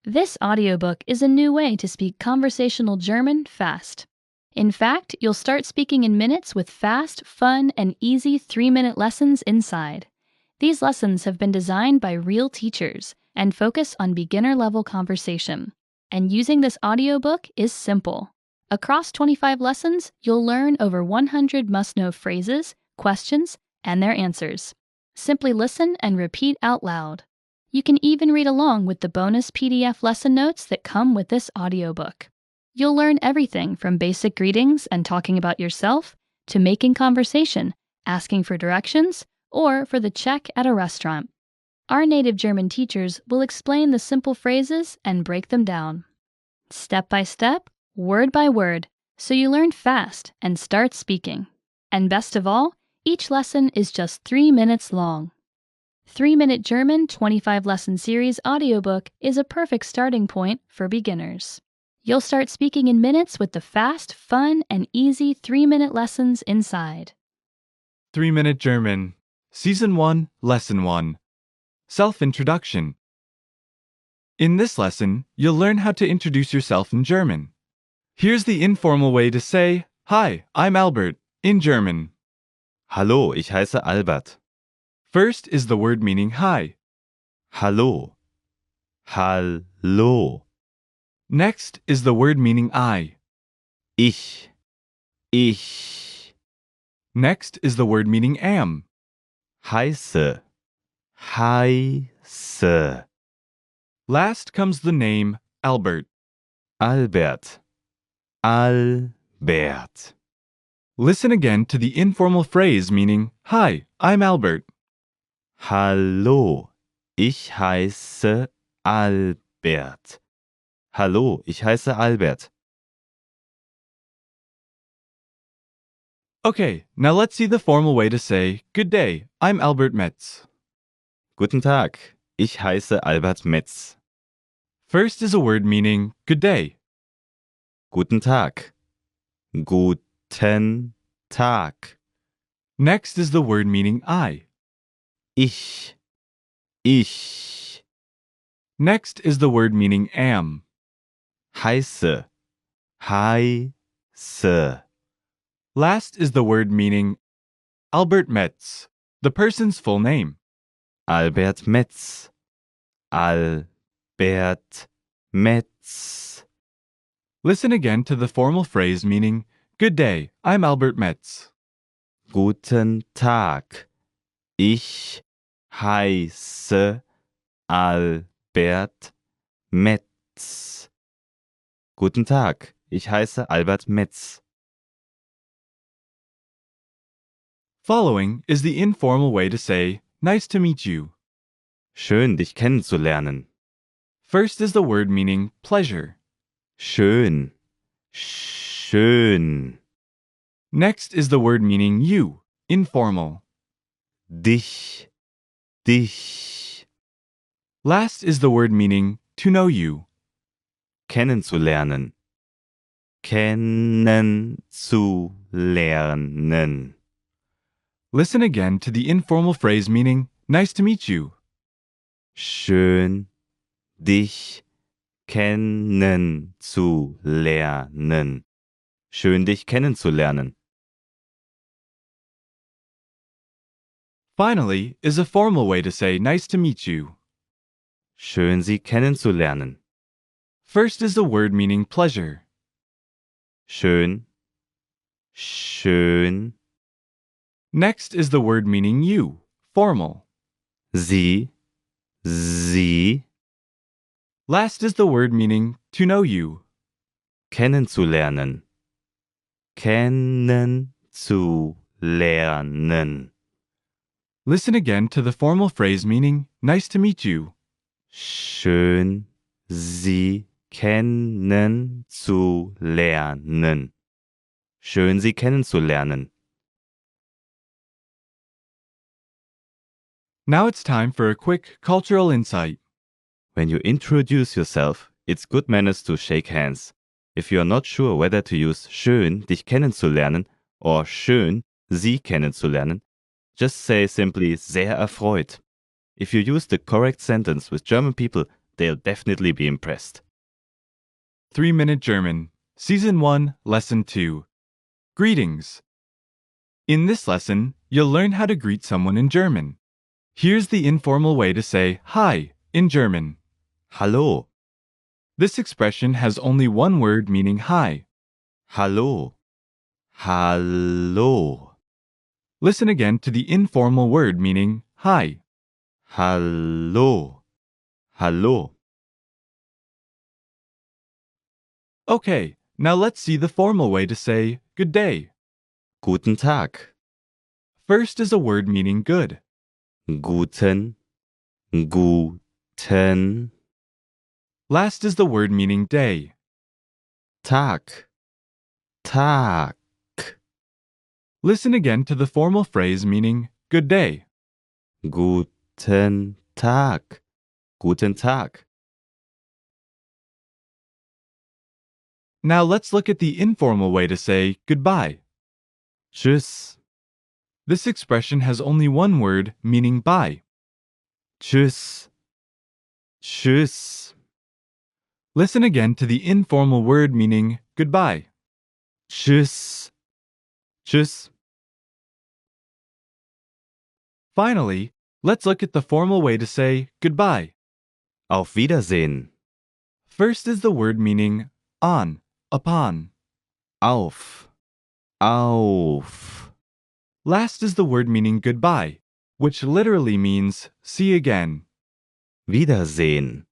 This audiobook is a new way to speak conversational German fast. In fact, you'll start speaking in minutes with fast, fun, and easy 3-minute lessons inside. These lessons have been designed by real teachers and focus on beginner-level conversation. And using this audiobook is simple. Across 25 lessons, you'll learn over 100 must-know phrases, questions, and their answers. Simply listen and repeat out loud. You can even read along with the bonus PDF lesson notes that come with this audiobook. You'll learn everything from basic greetings and talking about yourself to making conversation, asking for directions, or for the check at a restaurant. Our native German teachers will explain the simple phrases and break them down, step by step, word by word, so you learn fast and start speaking. And best of all, each lesson is just 3 minutes long. 3-Minute German 25-Lesson Series audiobook is a perfect starting point for beginners. You'll start speaking in minutes with the fast, fun, and easy 3-minute lessons inside. 3-Minute German, Season 1, Lesson 1. Self-Introduction. In this lesson, you'll learn how to introduce yourself in German. Here's the informal way to say, "Hi, I'm Albert," in German. Hallo, ich heiße Albert. First is the word meaning hi. Hallo. Hallo. Next is the word meaning I. Ich. Ich. Next is the word meaning am. Heiße. Heiße. Last comes the name Albert. Albert. Albert. Listen again to the informal phrase meaning, "Hi, I'm Albert." Hallo, ich heiße Albert. Hallo, ich heiße Albert. Okay, now let's see the formal way to say, "Good day, I'm Albert Metz." Guten Tag, ich heiße Albert Metz. First is a word meaning good day. Guten Tag. Guten Tag. Next is the word meaning I. Ich. Ich. Next is the word meaning am. Heiße. Heiße. Last is the word meaning Albert Metz, the person's full name. Albert Metz. Albert Metz. Listen again to the formal phrase meaning, "Good day, I'm Albert Metz." Guten Tag. Ich heiße Albert Metz. Guten Tag, ich heiße Albert Metz. Following is the informal way to say, "Nice to meet you." Schön, dich kennenzulernen. First is the word meaning pleasure. Schön. Schön. Next is the word meaning you, informal. Dich. Dich. Last is the word meaning to know you. Kennenzulernen. Kennenzulernen. Listen again to the informal phrase meaning, "Nice to meet you." Schön, dich kennenzulernen. Schön, dich kennenzulernen. Finally is a formal way to say, "Nice to meet you." Schön, Sie kennenzulernen. First is the word meaning pleasure. Schön. Schön. Next is the word meaning you, formal. Sie. Sie. Last is the word meaning to know you. Kennenzulernen. Kennenzulernen. Listen again to the formal phrase meaning, "Nice to meet you." Schön, Sie kennenzulernen. Schön, Sie kennenzulernen. Now it's time for a quick cultural insight. When you introduce yourself, it's good manners to shake hands. If you are not sure whether to use schön, dich kennenzulernen, or schön, Sie kennenzulernen, just say simply sehr erfreut. If you use the correct sentence with German people, They'll definitely be impressed. 3-Minute German, Season 1, Lesson 2. Greetings. In this lesson, you'll learn how to greet someone in German. Here's the informal way to say hi in German. Hallo, This expression has only one word meaning hi. hallo, hallo, Listen again to the informal word meaning hi. hallo, hallo. Okay, now let's see the formal way to say good day. Guten Tag, First is a word meaning good. guten, guten, Last is the word meaning day. Tag, Tag, Listen again to the formal phrase meaning good day. guten Tag, guten Tag. Now let's look at the informal way to say goodbye. Tschüss, This expression has only one word meaning bye. tschüss, tschüss, Listen again to the informal word meaning goodbye. tschüss, tschüss. Finally, let's look at the formal way to say goodbye. Auf Wiedersehen. First is the word meaning on, upon. Auf, auf. Last is the word meaning goodbye, which literally means see again. Wiedersehen.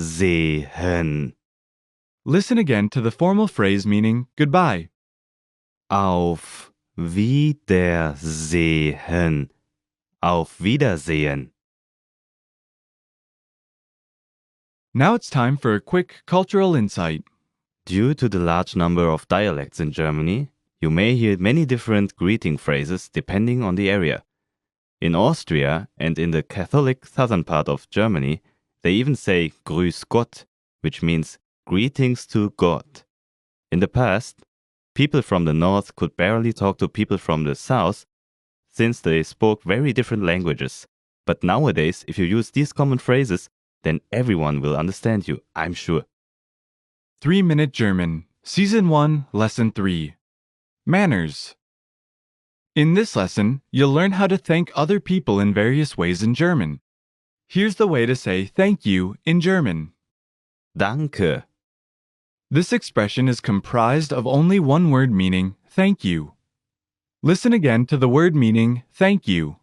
Wiedersehen. Listen again to the formal phrase meaning goodbye. Auf Wiedersehen. Auf Wiedersehen. Now it's time for a quick cultural insight. Due to the large number of dialects in Germany, you may hear many different greeting phrases depending on the area. In Austria and in the Catholic southern part of Germany, they even say Grüß Gott, which means greetings to God. In the past, people from the north could barely talk to people from the south since they spoke very different languages. But nowadays, if you use these common phrases, then everyone will understand you, I'm sure. 3-Minute German, Season 1, Lesson 3. Manners. In this lesson, you'll learn how to thank other people in various ways in German. Here's the way to say thank you in German. Danke, This expression is comprised of only one word meaning thank you. Listen again to the word meaning thank you.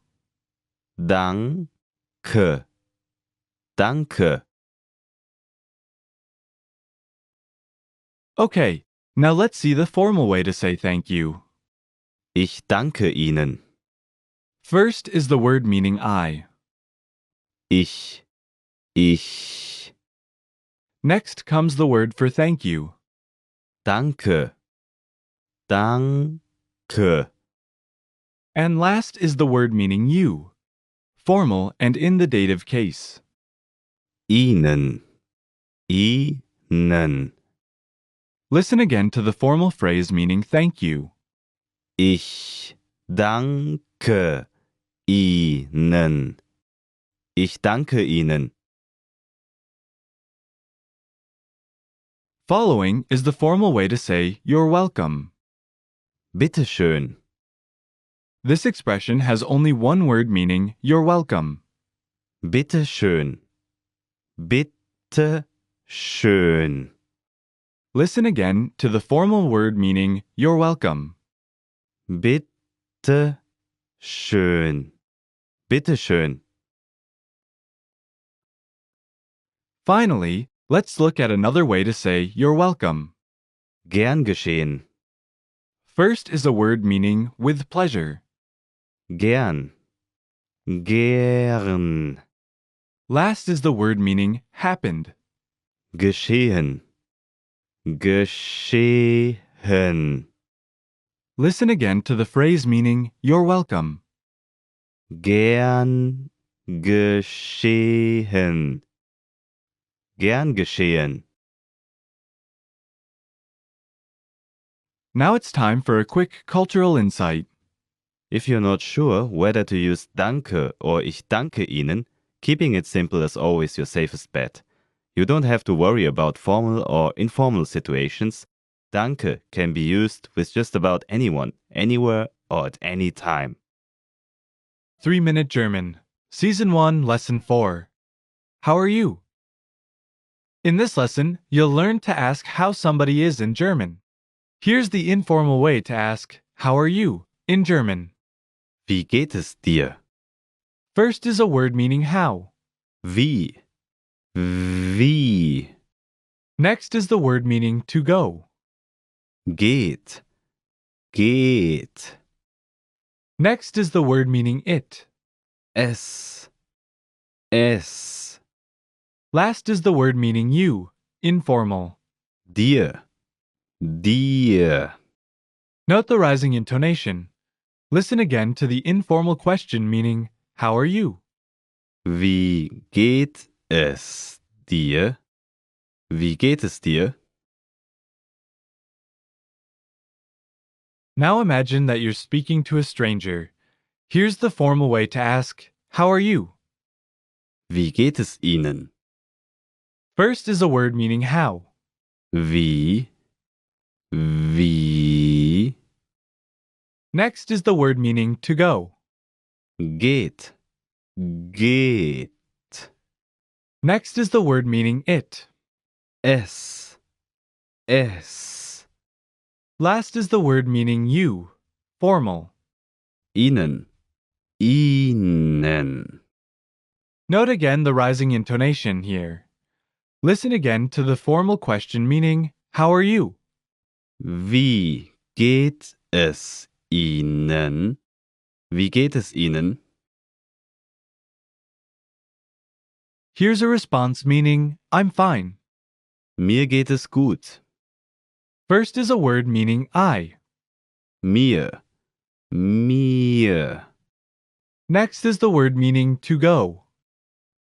danke, danke. Okay, now let's see the formal way to say thank you. Ich danke Ihnen. First is the word meaning I. Ich. Next comes the word for thank you. Danke, danke. And last is the word meaning you, formal and in the dative case. Ihnen, Ihnen. Listen again to the formal phrase meaning thank you. Ich danke Ihnen. Ich danke Ihnen. Following is the formal way to say you're welcome. Bitte schön. This expression has only one word meaning you're welcome. Bitte schön. Bitte schön. Listen again to the formal word meaning you're welcome. Bitte schön. Bitte schön. Finally, let's look at another way to say you're welcome. Gern geschehen. First is a word meaning with pleasure. Gern. Gern. Last is the word meaning happened. Geschehen. Geschehen. Listen again to the phrase meaning you're welcome. Gern geschehen. Gern geschehen. Now it's time for a quick cultural insight. If you're not sure whether to use danke or ich danke Ihnen, Keeping it simple is always your safest bet. You don't have to worry about formal or informal situations. Danke can be used with just about anyone, anywhere, or at any time. 3-Minute German, Season 1, Lesson 4. How are you? In this lesson, you'll learn to ask how somebody is in German. Here's the informal way to ask, how are you, in German. Wie geht es dir? First is a word meaning how. Wie? Wie? Next is the word meaning to go. Geht? Geht? Next is the word meaning it. Es? Es? Last is the word meaning you, informal. Dir? Dir? Note the rising intonation. Listen again to the informal question meaning, how are you? Wie geht es dir? Wie geht es dir? Now imagine that you're speaking to a stranger. Here's the formal way to ask, how are you? Wie geht es Ihnen? First is a word meaning how. Wie? Wie? Next is the word meaning to go. Geht? Geht? Next is the word meaning it. Es? Es? Last is the word meaning you, formal. Ihnen? Ihnen? Note again the rising intonation here. Listen again to the formal question meaning, how are you? Wie geht es Ihnen? Wie geht es Ihnen? Here's a response meaning, I'm fine. Mir geht es gut. First is a word meaning I. Mir. Mir. Next is the word meaning to go.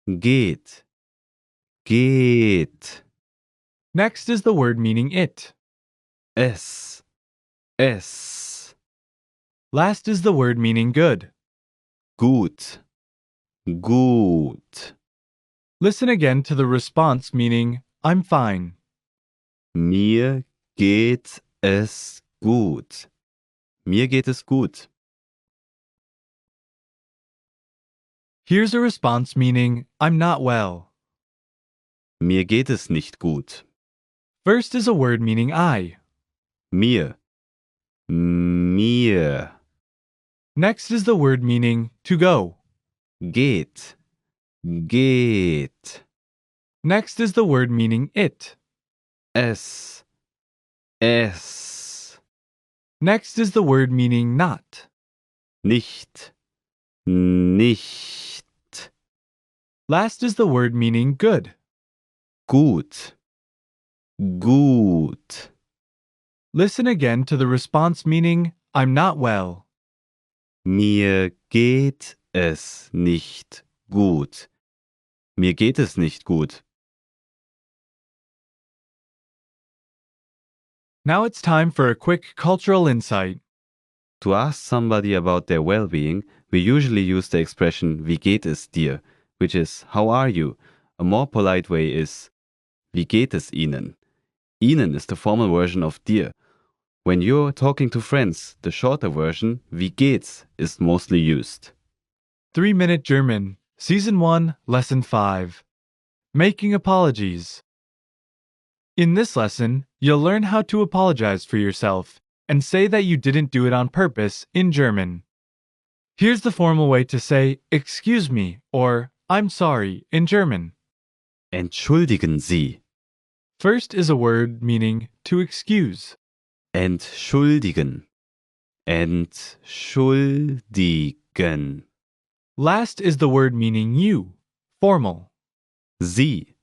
Geht. Geht. Next is the word meaning it. Es. Es. Last is the word meaning good. Gut. Gut. Listen again to the response meaning, I'm fine. Mir geht es gut. Mir geht es gut. Here's a response meaning, I'm not well. Mir geht es nicht gut. First is a word meaning I. Mir. Mir. Next is the word meaning to go. Geht. Geht. Next is the word meaning it. Es. Es. Next is the word meaning not. Nicht. Nicht. Last is the word meaning good. Gut. Gut. Listen again to the response meaning, I'm not well. Mir geht es nicht gut. Mir geht es nicht gut. Now it's time for a quick cultural insight. To ask somebody about their well-being, we usually use the expression wie geht es dir, which is how are you? A more polite way is wie geht es Ihnen? Ihnen is the formal version of dir. When you're talking to friends, the shorter version, wie geht's, is mostly used. 3-Minute German, Season 1, Lesson 5. Making apologies. In this lesson, you'll learn how to apologize for yourself and say that you didn't do it on purpose in German. Here's the formal way to say, excuse me, or I'm sorry in German. Entschuldigen Sie. First is a word meaning to excuse. Entschuldigen. Entschuldigen. Last is the word meaning you, formal. Sie.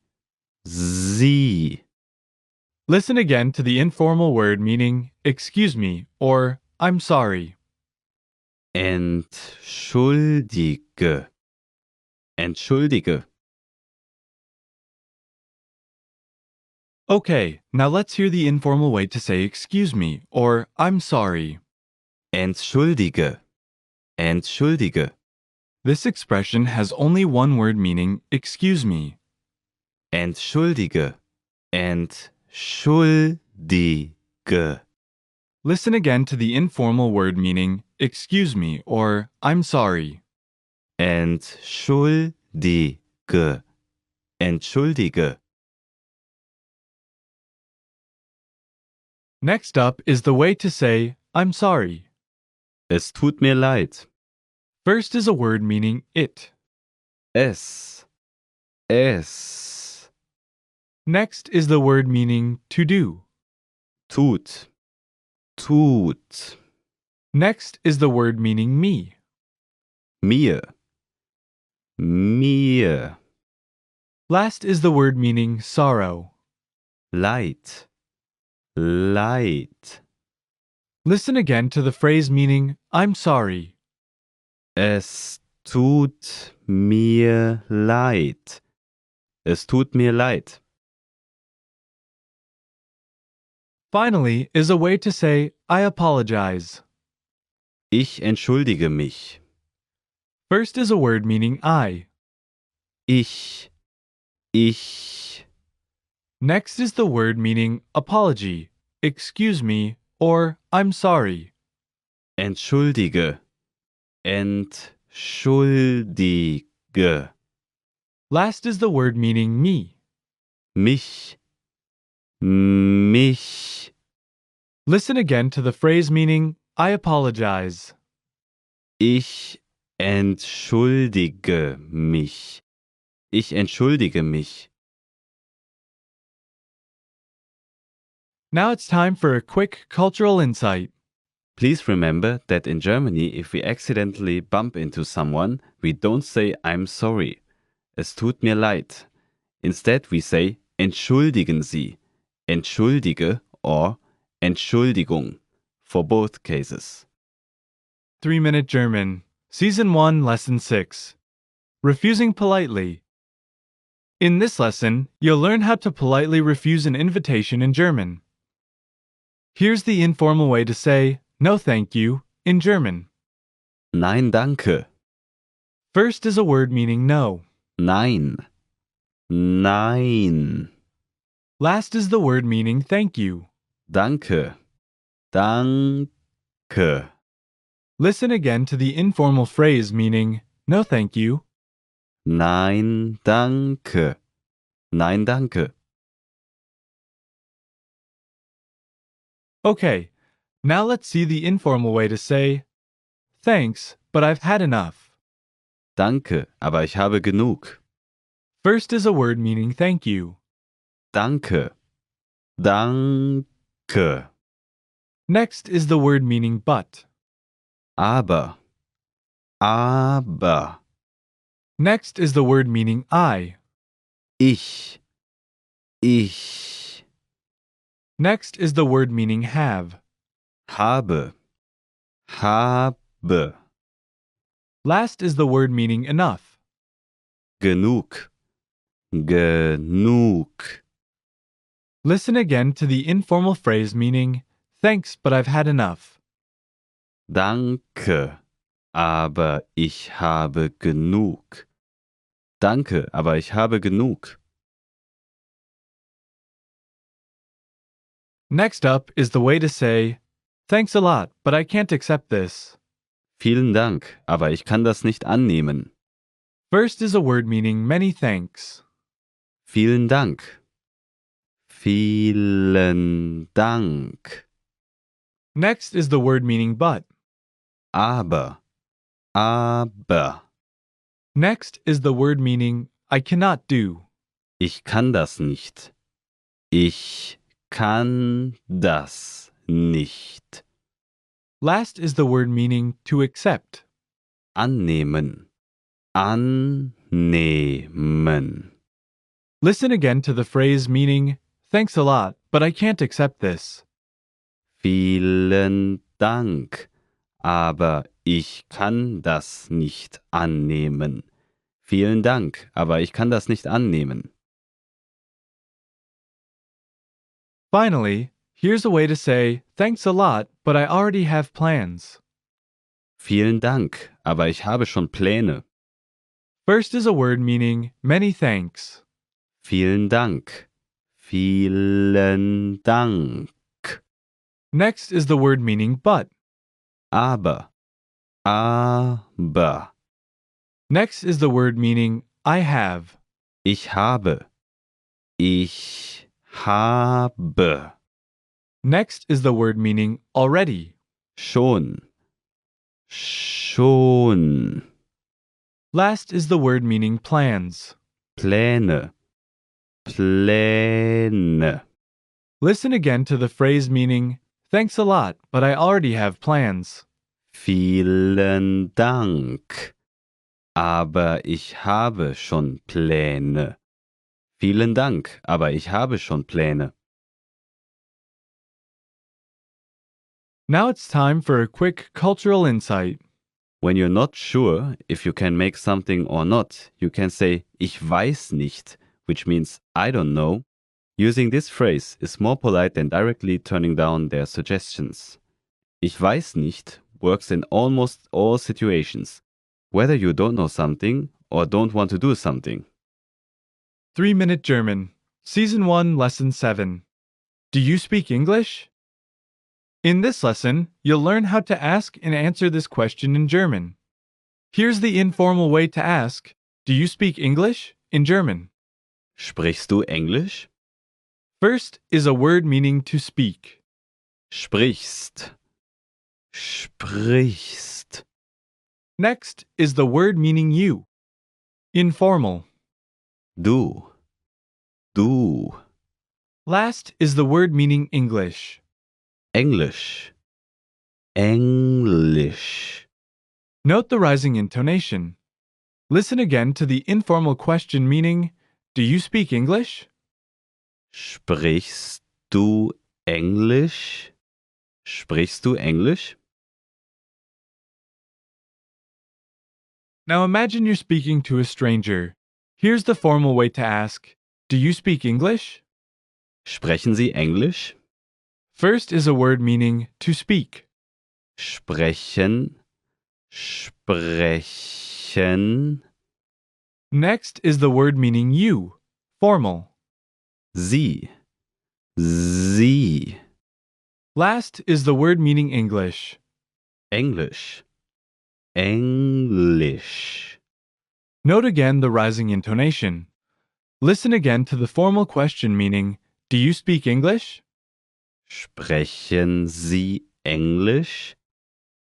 Sie. Listen again to the informal word meaning excuse me or I'm sorry. Entschuldige. Entschuldige. Okay, now let's hear the informal way to say excuse me or I'm sorry. Entschuldige. Entschuldige. This expression has only one word meaning excuse me. Entschuldige. Entschuldige. Listen again to the informal word meaning excuse me or I'm sorry. Entschuldige. Entschuldige. Next up is the way to say I'm sorry. Es tut mir leid. First is a word meaning it. Es. Next is the word meaning to do. Tut. Tut. Next is the word meaning me. Mir. Mir. Last is the word meaning sorrow. Leid. Leid. Listen again to the phrase meaning I'm sorry. Es tut mir leid. Es tut mir leid. Finally is a way to say I apologize. Ich entschuldige mich. First is a word meaning I. Ich. Next is the word meaning apology, excuse me, or I'm sorry. Entschuldige. Entschuldige. Last is the word meaning me. Mich. Mich. Listen again to the phrase meaning I apologize. Ich entschuldige mich. Ich entschuldige mich. Now it's time for a quick cultural insight. Please remember that in Germany, if we accidentally bump into someone, we don't say I'm sorry. Es tut mir leid. Instead, we say entschuldigen Sie, entschuldige or Entschuldigung for both cases. 3-Minute German, Season 1, Lesson 6. Refusing politely. In this lesson, you'll learn how to politely refuse an invitation in German. Here's the informal way to say no thank you in German. Nein, danke. First is a word meaning no. Nein. Nein. Last is the word meaning thank you. Danke. Danke. Listen again to the informal phrase meaning no thank you. Nein, danke. Nein, danke. Okay, now let's see the informal way to say thanks, but I've had enough. Danke, aber ich habe genug. First is a word meaning thank you. Danke. Danke. Next is the word meaning but. Aber. Aber. Next is the word meaning I. Ich. Ich. Next is the word meaning have. Habe. Habe. Last is the word meaning enough. Genug. Genug. Listen again to the informal phrase meaning thanks, but I've had enough. Danke, aber ich habe genug. Danke, aber ich habe genug. Next up is the way to say thanks a lot, but I can't accept this. Vielen Dank, aber ich kann das nicht annehmen. First is a word meaning many thanks. Vielen Dank. Vielen Dank. Next is the word meaning but. Aber. Aber. Next is the word meaning I cannot do. Ich kann das nicht. Ich kann das nicht. Last is the word meaning to accept. Annehmen. Annehmen. Listen again to the phrase meaning thanks a lot, but I can't accept this. Vielen Dank, aber ich kann das nicht annehmen. Vielen Dank, aber ich kann das nicht annehmen. Finally, here's a way to say thanks a lot, but I already have plans. Vielen Dank, aber ich habe schon Pläne. First is a word meaning many thanks. Vielen Dank. Vielen Dank. Next is the word meaning but. Aber. Aber. Next is the word meaning I have. Ich habe. Ich habe. Next is the word meaning already. Schon. Schon. Last is the word meaning plans. Pläne. Pläne. Listen again to the phrase meaning thanks a lot, but I already have plans. Vielen Dank. Aber ich habe schon Pläne. Vielen Dank, aber ich habe schon Pläne. Now it's time for a quick cultural insight. When you're not sure if you can make something or not, you can say ich weiß nicht, which means I don't know. Using this phrase is more polite than directly turning down their suggestions. Ich weiß nicht works in almost all situations, whether you don't know something or don't want to do something. 3-Minute German, Season 1, Lesson 7. Do you speak English? In this lesson, you'll learn how to ask and answer this question in German. Here's the informal way to ask, do you speak English? In German. Sprichst du Englisch? First is a word meaning to speak. Sprichst. Sprichst. Next is the word meaning you. Informal. Du. Du. Last is the word meaning English. Englisch. Englisch. Note the rising intonation. Listen again to the informal question meaning, do you speak English? Sprichst du Englisch? Sprichst du Englisch? Now imagine you're speaking to a stranger. Here's the formal way to ask, do you speak English? Sprechen Sie Englisch? First is a word meaning to speak. Sprechen. Sprechen. Next is the word meaning you, formal. Sie. Sie. Last is the word meaning English. Englisch. Englisch. Note again the rising intonation. Listen again to the formal question meaning, do you speak English? Sprechen Sie Englisch?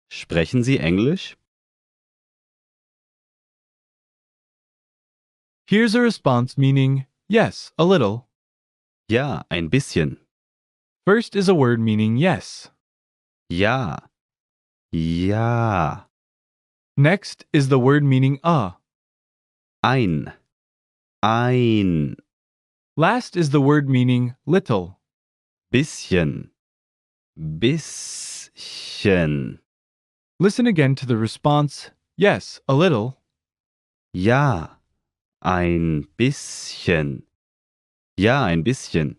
Sprechen Sie Englisch? Here's a response meaning, yes, a little. Ja, ein bisschen. First is a word meaning yes. Ja. Ja. Next is the word meaning a. Ein. Ein. Last is the word meaning little. Bisschen. Bisschen. Listen again to the response, yes, a little. Ja. Ein bisschen. Ja, ein bisschen.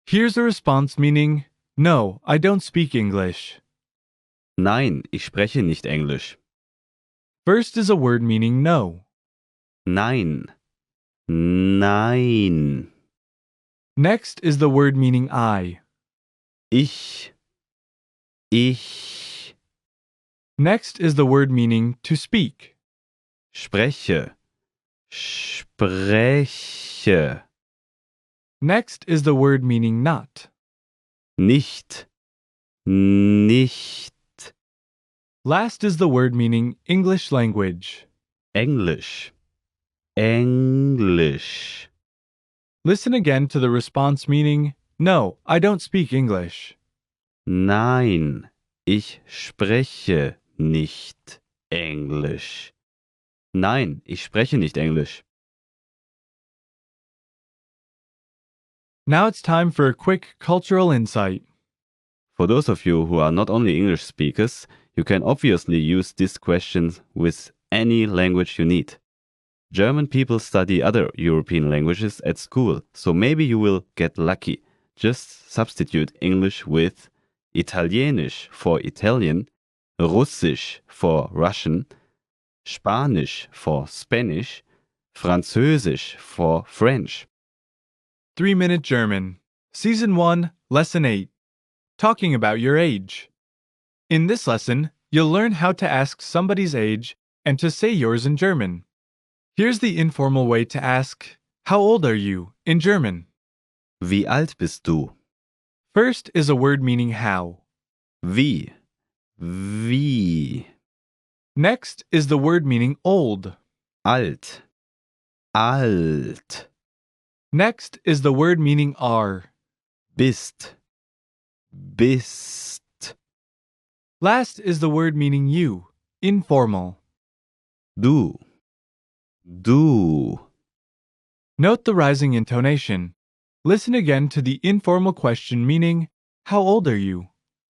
Here's a response meaning, no, I don't speak English. Nein, ich spreche nicht Englisch. First is a word meaning no. Nein. Nein. Next is the word meaning I. Ich. Ich. Next is the word meaning to speak. Spreche. Spreche. Next is the word meaning not. Nicht. Nicht. Last is the word meaning English language. Englisch. Englisch. Listen again to the response meaning, no, I don't speak English. Nein, ich spreche nicht Englisch. Nein, ich spreche nicht Englisch. Now it's time for a quick cultural insight. For those of you who are not only English speakers, you can obviously use this question with any language you need. German people study other European languages at school, so maybe you will get lucky. Just substitute English with Italienisch for Italian, Russisch for Russian, Spanish for Spanish, Französisch for French. 3-Minute German. Season 1, Lesson 8. Talking about your age. In this lesson, you'll learn how to ask somebody's age and to say yours in German. Here's the informal way to ask, "How old are you?" in German. Wie alt bist du? First is a word meaning how. Wie? Wie? Next is the word meaning old. Alt. Alt. Next is the word meaning are. Bist. Bist. Last is the word meaning you, informal. Du. Du. Note the rising intonation. Listen again to the informal question meaning, "How old are you?"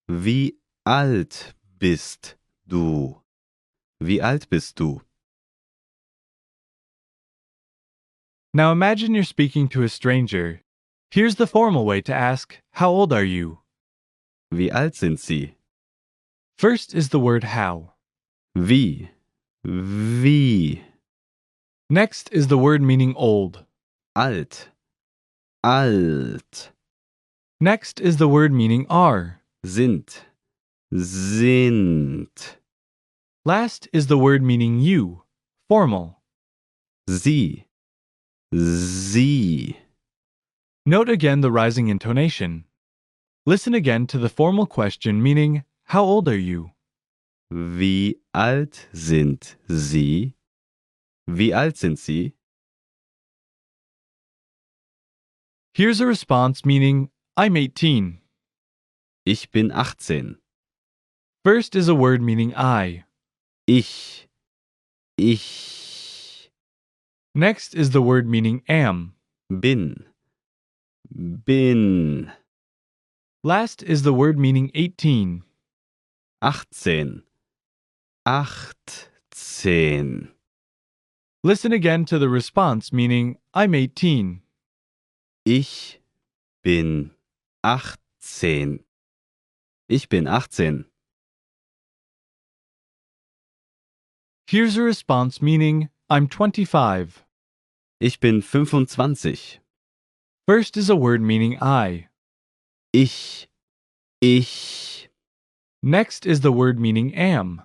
Wie alt bist du? Wie alt bist du? Now imagine you're speaking to a stranger. Here's the formal way to ask, "How old are you?" Wie alt sind sie? First is the word how. Wie? Wie? Next is the word meaning old. Alt. Alt. Next is the word meaning are. Sind. Sind. Last is the word meaning you, formal. Sie. Sie. Note again the rising intonation. Listen again to the formal question meaning, "How old are you?" Wie alt sind Sie? Wie alt sind Sie? Here's a response meaning, "I'm 18. Ich bin 18. First is a word meaning I. Ich. Ich. Next is the word meaning am. Bin. Bin. Last is the word meaning 18. 18. 18. Listen again to the response meaning, "I'm 18. Ich bin 18. Ich bin 18. Here's a response meaning, "I'm 25. Ich bin 25. First is a word meaning I. Ich. Ich. Next is the word meaning am.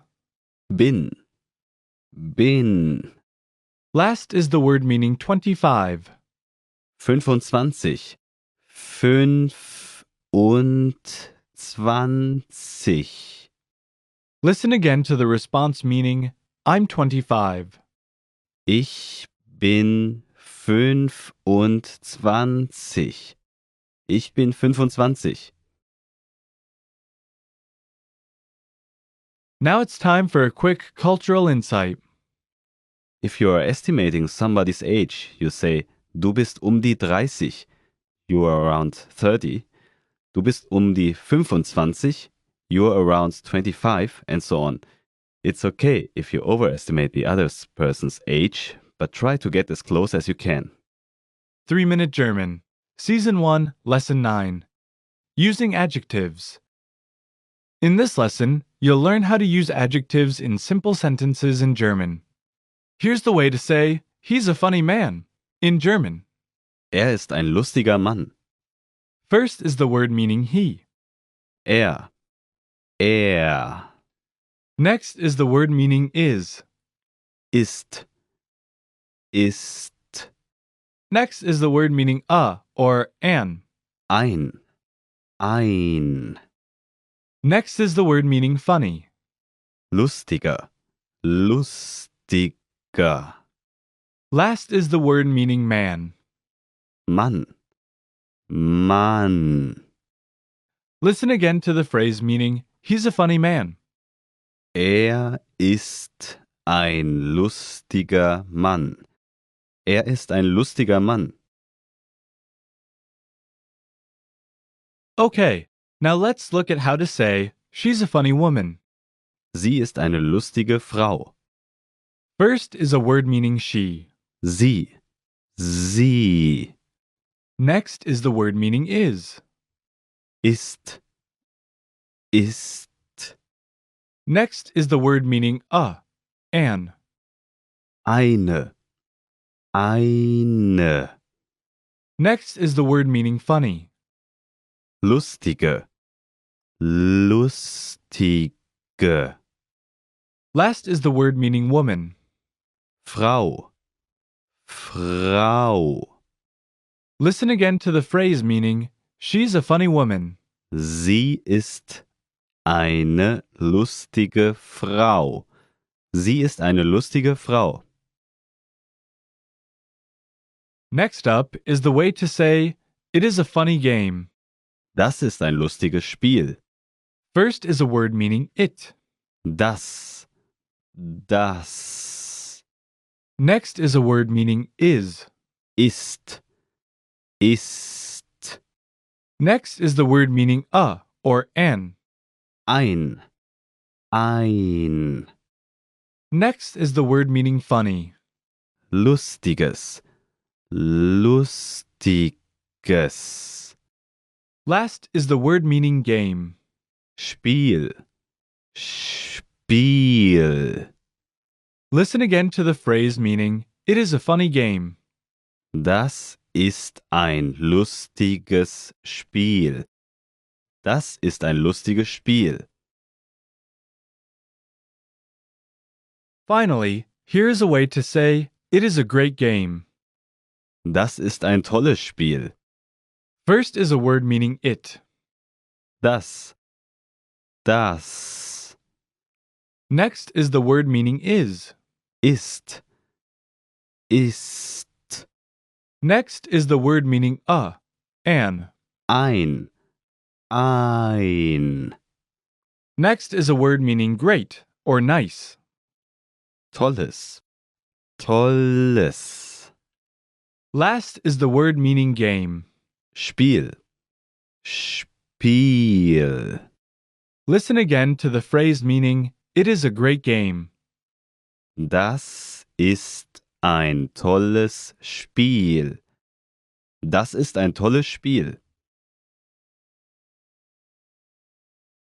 Bin. Bin. Last is the word meaning 25. 25. 25. Listen again to the response meaning, "I'm 25. Ich bin 25. Ich bin 25. Now it's time for a quick cultural insight. If you are estimating somebody's age, you say, du bist die 30. You are around 30. Du bist die 25. You are around 25, and so on. It's okay if you overestimate the other person's age, but try to get as close as you can. 3-Minute German. Season 1, Lesson 9. Using adjectives. In this lesson, you'll learn how to use adjectives in simple sentences in German. Here's the way to say, "He's a funny man," in German. Ist ein lustiger Mann. First is the word meaning he. Er. Next is the word meaning is. Ist. Next is the word meaning a or an. Ein. Next is the word meaning funny. Lustiger. Last is the word meaning man. Mann. Listen again to the phrase meaning, "He's a funny man." Ist ein lustiger Mann. Ist ein lustiger Mann. Okay, now let's look at how to say, "She's a funny woman." Sie ist eine lustige Frau. First is a word meaning she. Sie. Next is the word meaning is. Ist. Next is the word meaning an. Eine. Eine. Next is the word meaning funny. Lustige. Lustige. Last is the word meaning woman. Frau. Frau. Listen again to the phrase meaning, she's a funny woman. Sie ist eine lustige Frau. Sie ist eine lustige Frau. Next up is the way to say, it is a funny game. Das ist ein lustiges Spiel. First is a word meaning it. Das. Das. Next is a word meaning is. Ist. Ist. Next is the word meaning a or an. Ein. Ein. Next is the word meaning funny. Lustiges. Lustiges. Last is the word meaning game. Spiel. Spiel. Listen again to the phrase meaning, it is a funny game. Das ist ein lustiges Spiel. Das ist ein lustiges Spiel. Finally, here is a way to say, it is a great game. Das ist ein tolles Spiel. First is a word meaning it. Das. Das. Next is the word meaning is. Ist. Ist. Next is the word meaning an. Ein. Ein. Next is a word meaning great or nice. Tolles. Tolles. Last is the word meaning game. Spiel. Spiel. Listen again to the phrase meaning, it is a great game. Das ist ein tolles Spiel. Das ist ein tolles Spiel.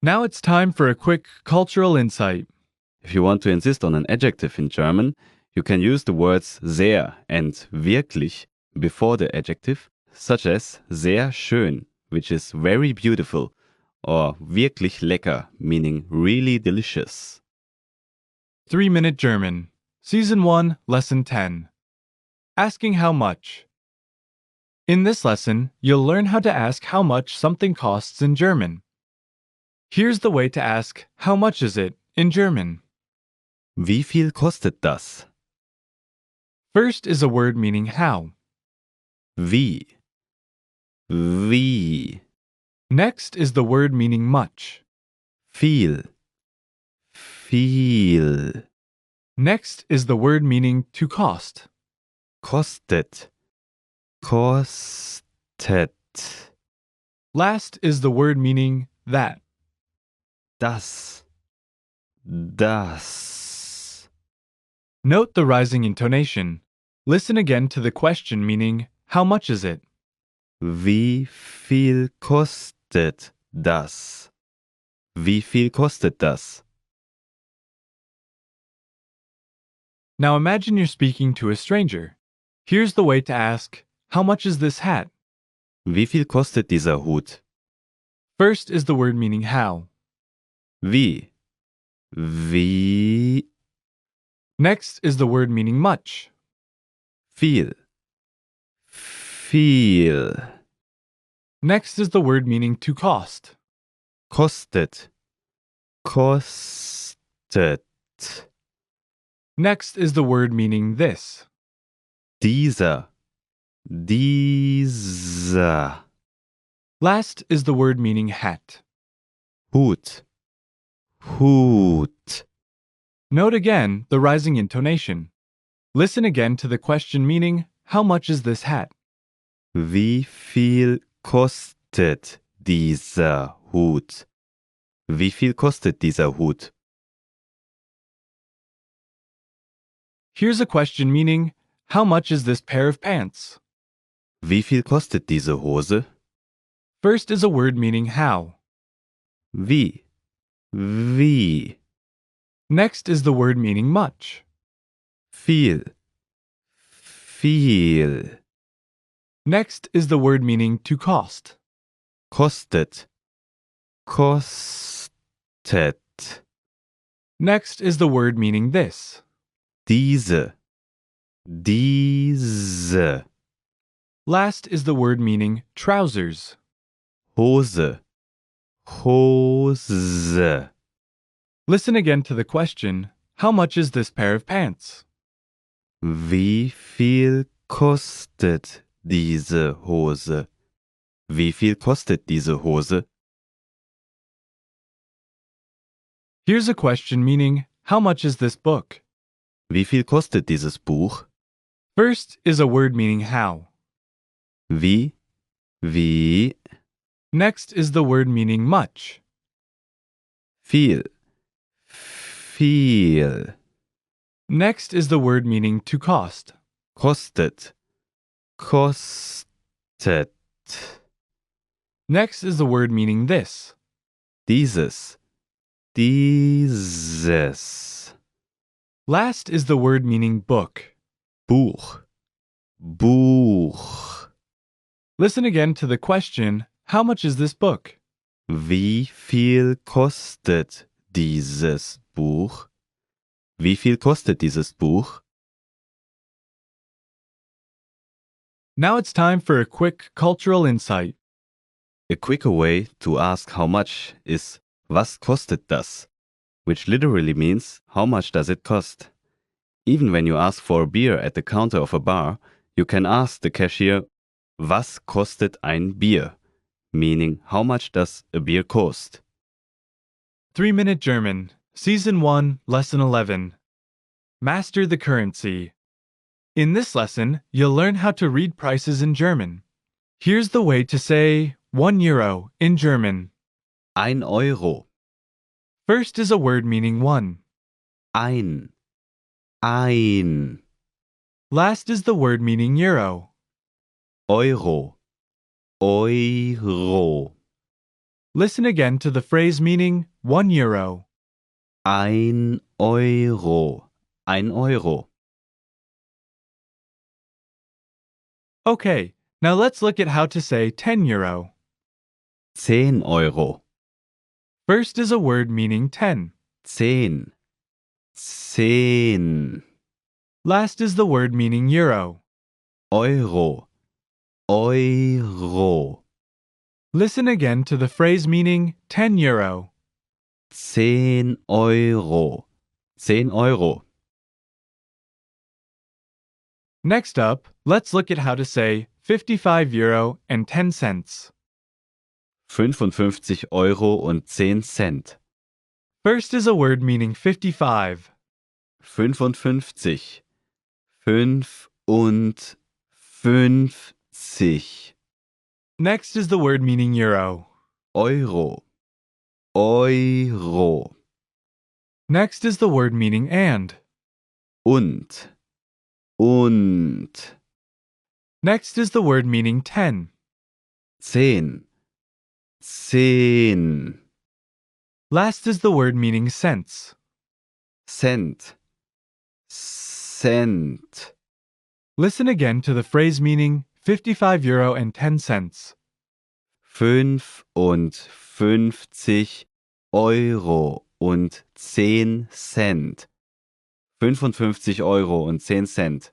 Now it's time for a quick cultural insight. If you want to insist on an adjective in German, you can use the words sehr and wirklich before the adjective, such as sehr schön, which is very beautiful, or wirklich lecker, meaning really delicious. 3-Minute German, Season 1, Lesson 10. Asking how much. In this lesson, you'll learn how to ask how much something costs in German. Here's the way to ask, how much is it, in German. Wie viel kostet das? First is a word meaning how. Wie? Wie? Next is the word meaning much. Viel. Viel. Next is the word meaning to cost. Kostet. Kostet. Last is the word meaning that. Das. Das. Note the rising intonation. Listen again to the question meaning, how much is it? Wie viel kostet das? Wie viel kostet das? Now imagine you're speaking to a stranger. Here's the way to ask, how much is this hat? Wie viel kostet dieser Hut? First is the word meaning how. Wie? Wie Next is the word meaning much. viel? Viel. Next is the word meaning to cost. Kostet. Kostet. Next is the word meaning this. Dieser. Dieser. Last is the word meaning hat. Hut. Hut. Note again the rising intonation. Listen again to the question meaning, how much is this hat? Wie viel kostet dieser Hut? Wie viel kostet dieser Hut? Here's a question meaning, how much is this pair of pants? Wie viel kostet diese Hose? First is a word meaning how. Wie? Wie? Next is the word meaning much. Viel. Viel. Next is the word meaning to cost. Kostet. Kostet. Next is the word meaning this. Diese. Diese. Last is the word meaning trousers. Hose. Hose. Listen again to the question, how much is this pair of pants? Wie viel kostet diese Hose? Wie viel kostet diese Hose? Here's a question meaning, how much is this book? Wie viel kostet dieses Buch? First is a word meaning how. Wie? Wie? Next is the word meaning much. Viel. Viel. Next is the word meaning to cost. Kostet. Kostet. Next is the word meaning this. Dieses. Dieses. Last is the word meaning book. Buch. Buch. Listen again to the question, how much is this book? Wie viel kostet dieses Buch? Wie viel kostet dieses Buch? Now it's time for a quick cultural insight. A quicker way to ask how much is was kostet das? Which literally means how much does it cost? Even when you ask for a beer at the counter of a bar, you can ask the cashier, was kostet ein Bier? Meaning, how much does a beer cost? 3-Minute German, Season 1, Lesson 11. Master the currency. In this lesson, you'll learn how to read prices in German. Here's the way to say €1 in German. 1 Euro. First is a word meaning one. Ein. Ein. Last is the word meaning euro. Euro. Euro. Listen again to the phrase meaning €1. 1 Euro. 1 Euro. Okay, now let's look at how to say €10. 10 Euro. First is a word meaning 10. 10. 10. Last is the word meaning euro. Euro. Euro. Listen again to the phrase meaning €10. 10 Euro. 10 Euro. Next up, let's look at how to say €55 and 10 cents. 55 Euro und 10 Cent. First is a word meaning 55. 55. 55. Next is the word meaning euro. Euro. Euro. Next is the word meaning and. Und. Und. Next is the word meaning 10. 10. 10. Last is the word meaning cents. Cent. Cent. Listen again to the phrase meaning €55 and 10 cents. 55 Euro und 10 Cent. 55 Euro und 10 Cent.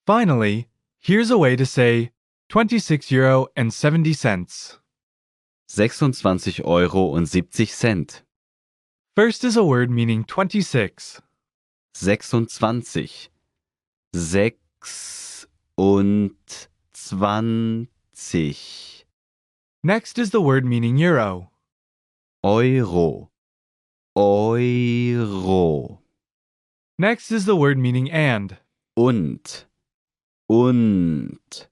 Finally, here's a way to say €26 and 70 cents. 26 Euro und 70 Cent. First is a word meaning 26. 26. 26. Next is the word meaning euro. Euro. Euro. Next is the word meaning and. Und. Und.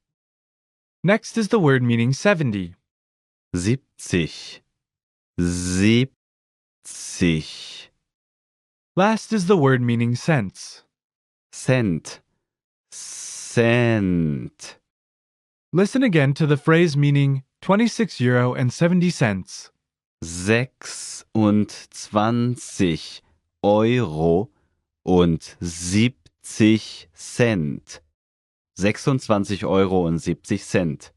Next is the word meaning 70. 70. 70. Last is the word meaning cents. Cent. Cent. Listen again to the phrase meaning €26 and 70 cents. 26 € und 70 Cent. 26,70 €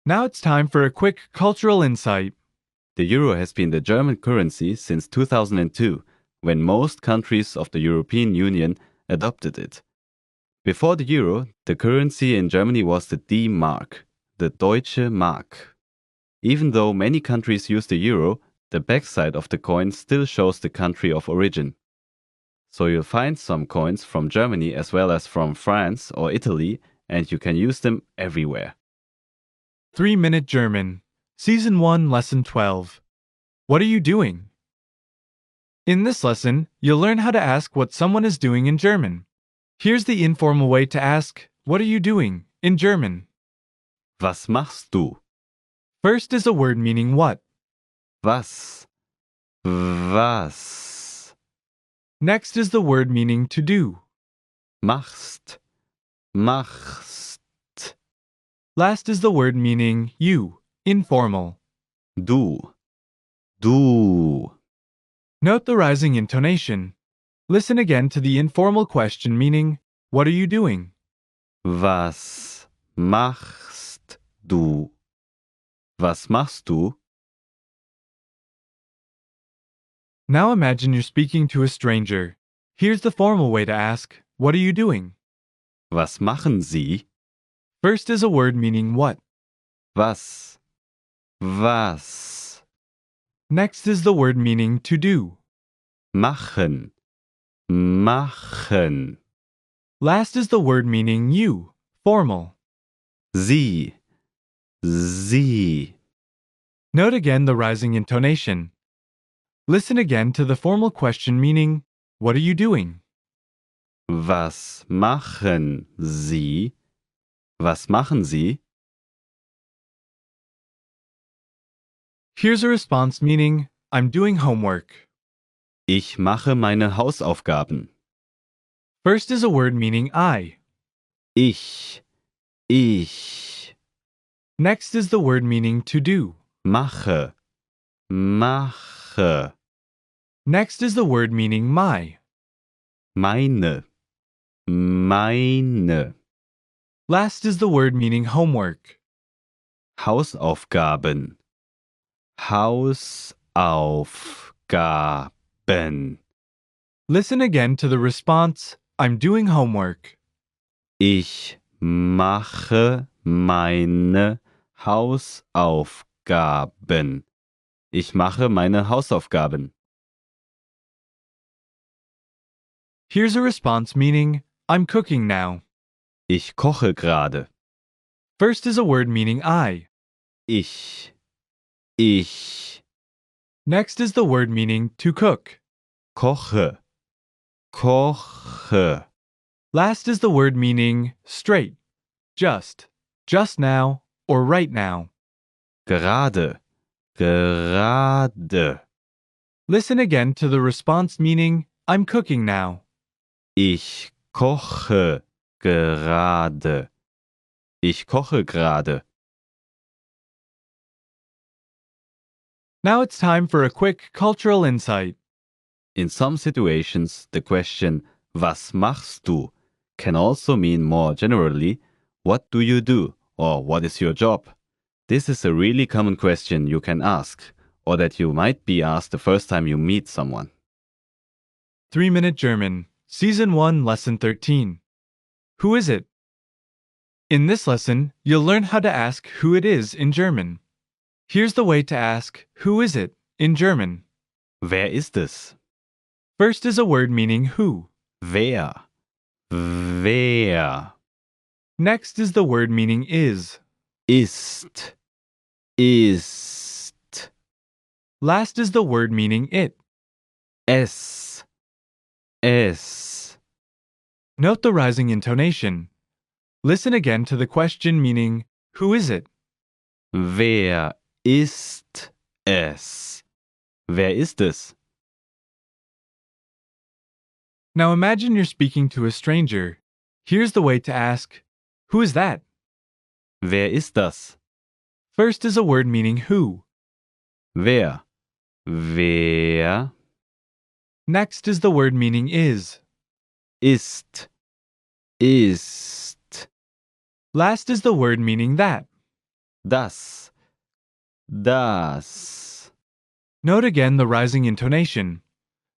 Now it's time for a quick cultural insight. The euro has been the German currency since 2002, when most countries of the European Union adopted it. Before the euro, the currency in Germany was the D-Mark, the Deutsche Mark. Even though many countries use the euro, the backside of the coin still shows the country of origin. So you'll find some coins from Germany as well as from France or Italy, and you can use them everywhere. 3-Minute German, Season 1, Lesson 12. What are you doing? In this lesson, you'll learn how to ask what someone is doing in German. Here's the informal way to ask, what are you doing, in German. Was machst du? First is a word meaning what. Was? Was? Next is the word meaning to do. Machst? Machst? Last is the word meaning you, informal. Du? Du? Note the rising intonation. Listen again to the informal question meaning, what are you doing? Was machst du? Was machst du? Now imagine you're speaking to a stranger. Here's the formal way to ask, what are you doing? Was machen Sie? First is a word meaning what. Was? Was? Next is the word meaning to do. Machen? Machen? Last is the word meaning you, formal. Sie? Sie? Note again the rising intonation. Listen again to the formal question meaning, what are you doing? Was machen Sie? Was machen Sie? Here's a response meaning, I'm doing homework. Ich mache meine Hausaufgaben. First is a word meaning I. Ich. Next is the word meaning to do. Mache. Mache. Next is the word meaning my. Meine. Meine. Last is the word meaning homework. Hausaufgaben. Hausaufgaben. Listen again to the response, I'm doing homework. Ich mache meine Hausaufgaben. Ich mache meine Hausaufgaben. Here's a response meaning, I'm cooking now. Ich koche gerade. First is a word meaning I. Ich. Next is the word meaning to cook. Koche. Koche. Last is the word meaning straight, just now, or right now. Gerade. Gerade. Listen again to the response meaning, I'm cooking now. Ich koche gerade. Ich koche gerade. Now it's time for a quick cultural insight. In some situations, the question, was machst du, can also mean more generally, what do you do, or what is your job? This is a really common question you can ask, or that you might be asked the first time you meet someone. 3-Minute German, Season 1, Lesson 13. Who is it? In this lesson, you'll learn how to ask who it is in German. Here's the way to ask who is it in German. Wer ist es? First is a word meaning who. Wer? Wer? Next is the word meaning is. Ist. Ist. Last is the word meaning it. Es. Es. Note the rising intonation. Listen again to the question meaning who is it? Wer ist es? Wer ist es? Now imagine you're speaking to a stranger. Here's the way to ask, who is that? Wer ist das? First is a word meaning who. Wer? Wer Next is the word meaning is. ist? Ist. Last is the word meaning that. Das. Das. Note again the rising intonation.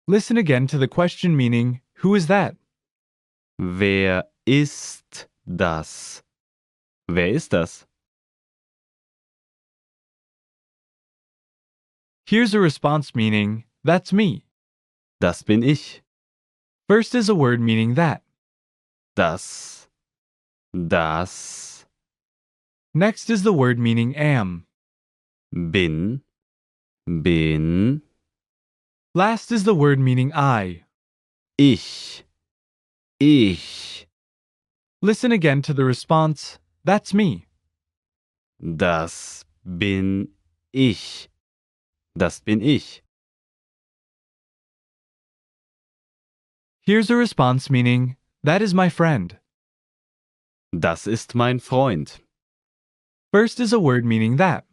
Listen again to the question meaning, who is that? Wer ist das? Wer ist das? Here's a response meaning, that's me. Das bin ich. First is a word meaning that. Das. Das. Next is the word meaning am. Bin. Bin. Last is the word meaning I. Ich. Ich. Listen again to the response, that's me. Das bin ich. Das bin ich. Here's a response meaning, that is my friend. Das ist mein Freund. First is a word meaning that.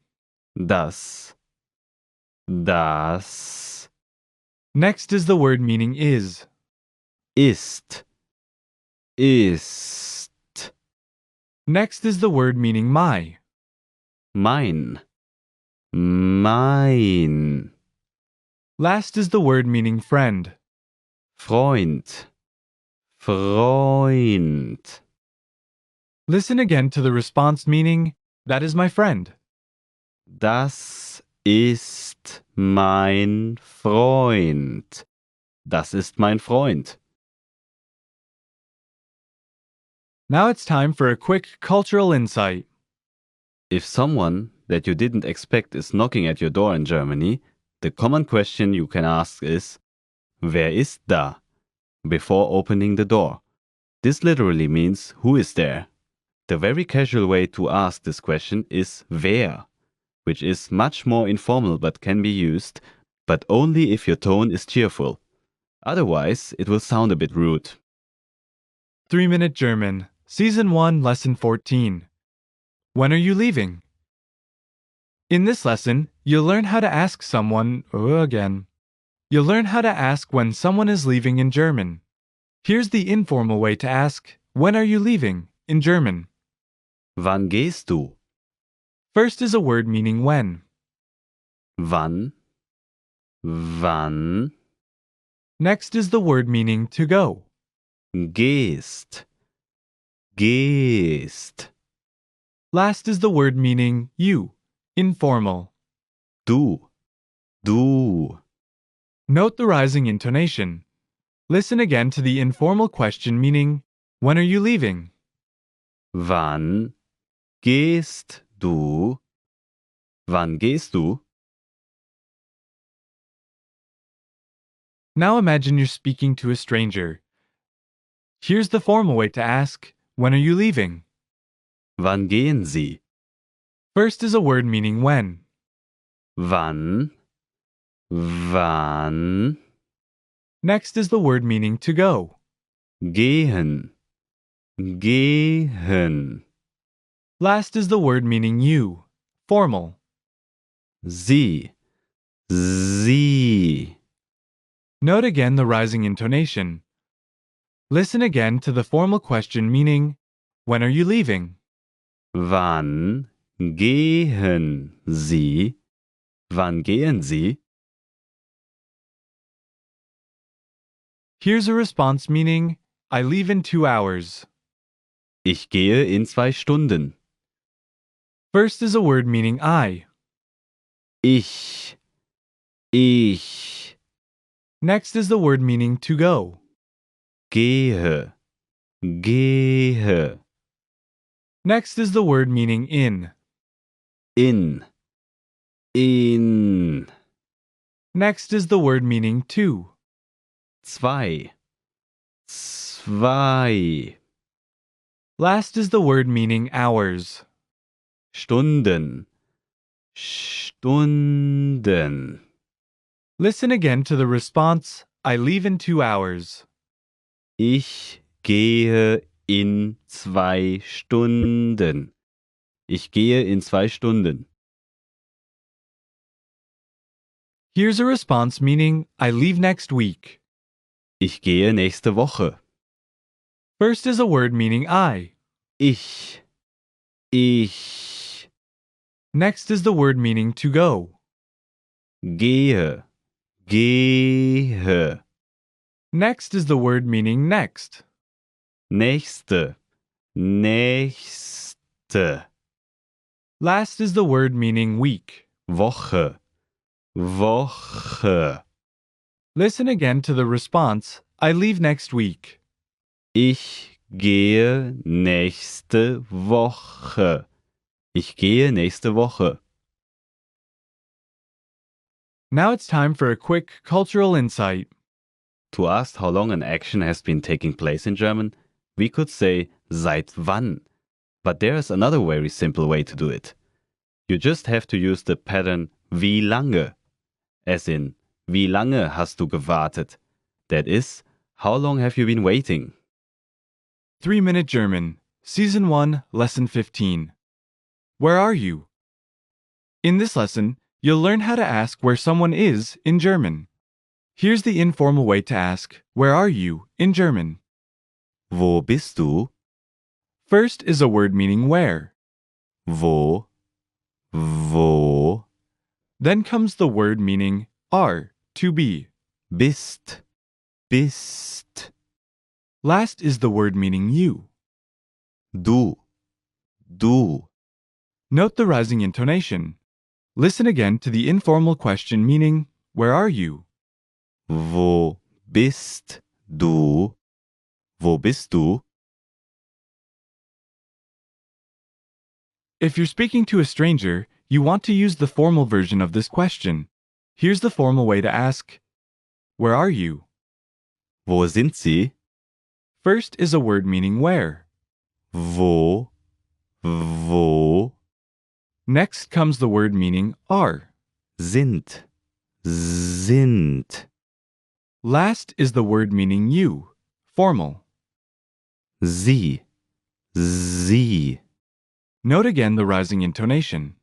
Das. Das. Next is the word meaning is. Ist. Ist. Next is the word meaning my. Mein. Mein. Last is the word meaning friend. Freund. Freund. Listen again to the response meaning, that is my friend. Das ist mein Freund. Das ist mein Freund. Now it's time for a quick cultural insight. If someone that you didn't expect is knocking at your door in Germany, the common question you can ask is, Wer ist da? Before opening the door. This literally means, who is there? The very casual way to ask this question is wer, which is much more informal but can be used, but only if your tone is cheerful. Otherwise, it will sound a bit rude. 3-Minute German, Season 1, Lesson 14. When are you leaving? In this lesson, you'll learn how to ask someone, You'll learn how to ask when someone is leaving in German. Here's the informal way to ask, when are you leaving, in German. Wann gehst du? First is a word meaning when. Wann? Wann Next is the word meaning to go. gehst? Gehst. Last is the word meaning you, informal. Du. Du. Note the rising intonation. Listen again to the informal question meaning, when are you leaving? Wann gehst du? Wann gehst du? Now imagine you're speaking to a stranger. Here's the formal way to ask, when are you leaving? Wann gehen Sie? First is a word meaning when. Wann? Wann? Next is the word meaning to go. Gehen. Gehen. Last is the word meaning you, formal. Sie. Sie. Note again the rising intonation. Listen again to the formal question meaning, when are you leaving? Wann gehen Sie? Wann gehen Sie? Here's a response meaning, I leave in 2 hours. Ich gehe in 2 Stunden. First is a word meaning I. Ich. Ich. Next is the word meaning to go. Gehe. Gehe. Next is the word meaning in. In. In. Next is the word meaning to. Zwei. Zwei. Last is the word meaning hours. Stunden. Stunden. Listen again to the response, I leave in 2 hours. Ich gehe in 2 Stunden. Ich gehe in 2 Stunden. Here's a response meaning I leave next week. Ich gehe nächste Woche. First is a word meaning I. Ich. Ich. Next is the word meaning to go. Gehe. Gehe. Next is the word meaning next. Nächste. Nächste. Last is the word meaning week. Woche. Woche. Listen again to the response I leave next week. Ich gehe nächste Woche. Ich gehe nächste Woche. Now it's time for a quick cultural insight. To ask how long an action has been taking place in German, we could say seit wann. But there is another very simple way to do it. You just have to use the pattern wie lange, as in wie lange hast du gewartet? That is, how long have you been waiting? 3-Minute German, Season 1, Lesson 15. Where are you? In this lesson, you'll learn how to ask where someone is in German. Here's the informal way to ask, where are you, in German. Wo bist du? First is a word meaning where. Wo? Wo? Then comes the word meaning are, to be. Bist. Bist. Last is the word meaning you. Du. Du. Note the rising intonation. Listen again to the informal question meaning, where are you? Wo bist du? Wo bist du? If you're speaking to a stranger, you want to use the formal version of this question. Here's the formal way to ask, where are you? Wo sind Sie? First is a word meaning where. Wo? Wo? Next comes the word meaning are. Sind. Sind. Last is the word meaning you, formal. Sie. Sie. Note again the rising intonation.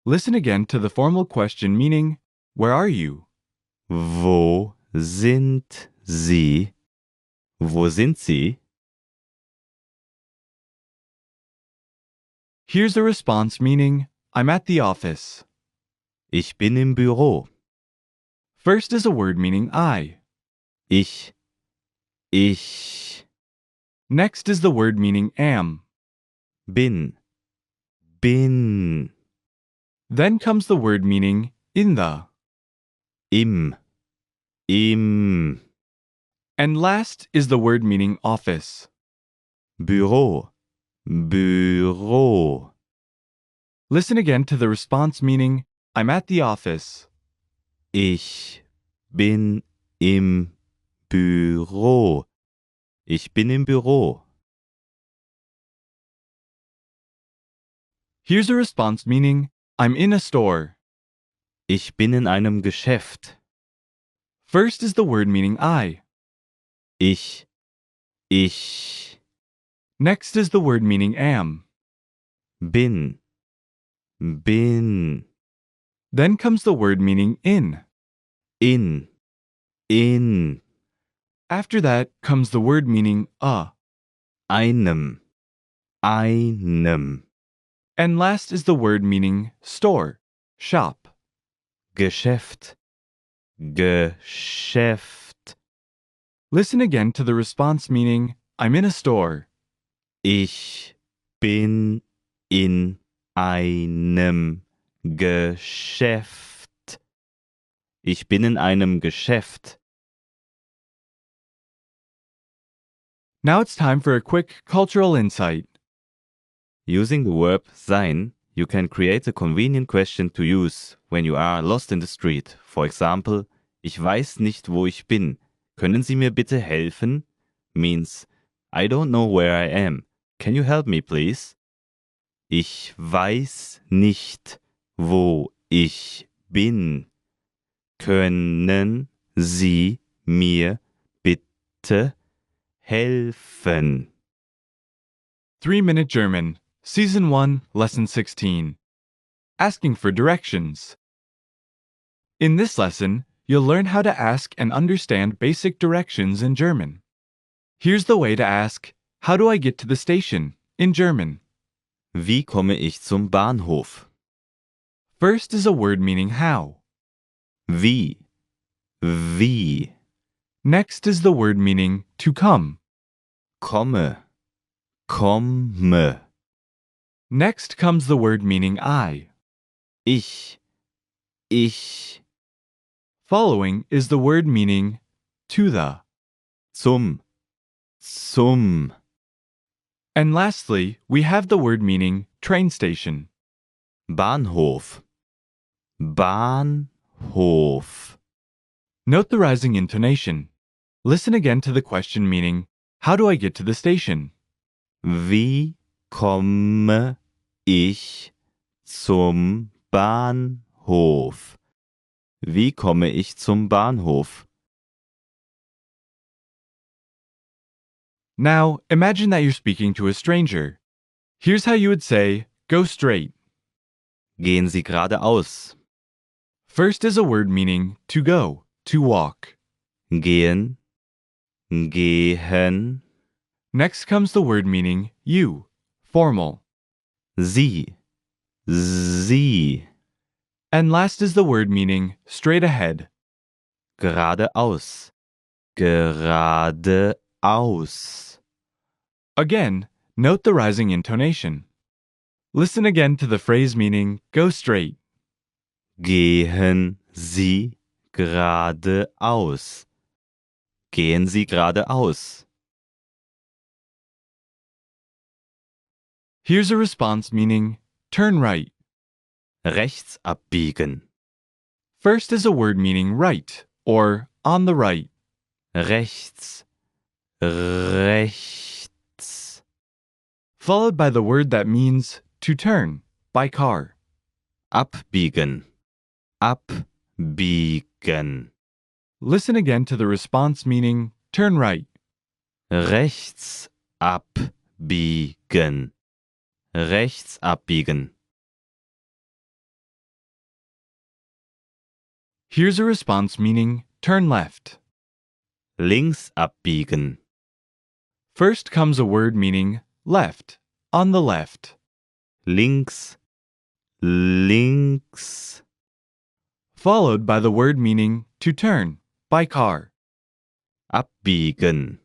Listen again to the formal question meaning, where are you? Wo sind Sie? Wo sind Sie? Here's a response meaning, I'm at the office. Ich bin im Büro. First is a word meaning I. Ich. Ich. Next is the word meaning am. Bin. Bin. Then comes the word meaning in the. Im. Im. And last is the word meaning office. Büro. Büro. Listen again to the response meaning, I'm at the office. Ich bin im Büro. Ich bin im Büro. Here's a response meaning, I'm in a store. Ich bin in einem Geschäft. First is the word meaning I. Ich. Ich. Next is the word meaning am. Bin. Bin. Then comes the word meaning in. In. In. After that comes the word meaning a. Einem. Einem. And last is the word meaning store, shop. Geschäft. Geschäft. Listen again to the response meaning, I'm in a store. Ich bin in einem Geschäft. Ich bin in einem Geschäft. Now it's time for a quick cultural insight. Using the verb sein, you can create a convenient question to use when you are lost in the street. For example, ich weiß nicht, wo ich bin. Können Sie mir bitte helfen? Means, I don't know where I am. Can you help me, please? Ich weiß nicht, wo ich bin. Können Sie mir bitte helfen? 3-Minute German, Season 1, Lesson 16. Asking for directions. In this lesson, you'll learn how to ask and understand basic directions in German. Here's the way to ask, "How do I get to the station?" in German. Wie komme ich zum Bahnhof? First is a word meaning how. Wie? Wie? Next is the word meaning to come. Komme. Komme. Next comes the word meaning I. Ich. Ich. Following is the word meaning to the. Zum. Zum. And lastly, we have the word meaning train station. Bahnhof. Bahnhof. Note the rising intonation. Listen again to the question meaning, how do I get to the station? Wie komme ich zum Bahnhof? Wie komme ich zum Bahnhof? Now, imagine that you're speaking to a stranger. Here's how you would say, go straight. Gehen Sie geradeaus. First is a word meaning to go, to walk. Gehen. Gehen. Next comes the word meaning you, formal. Sie. Sie. And last is the word meaning straight ahead. Geradeaus. Geradeaus. Again, note the rising intonation. Listen again to the phrase meaning go straight. Gehen Sie geradeaus. Gehen Sie geradeaus. Here's a response meaning turn right. Rechts abbiegen. First is a word meaning right or on the right. Rechts. Rechts. Followed by the word that means to turn by car. Abbiegen. Abbiegen. Listen again to the response meaning turn right. Rechts abbiegen. Rechts abbiegen. Here's a response meaning turn left. Links abbiegen. First comes a word meaning left, on the left. Links. Links. Followed by the word meaning to turn by car. Abbiegen.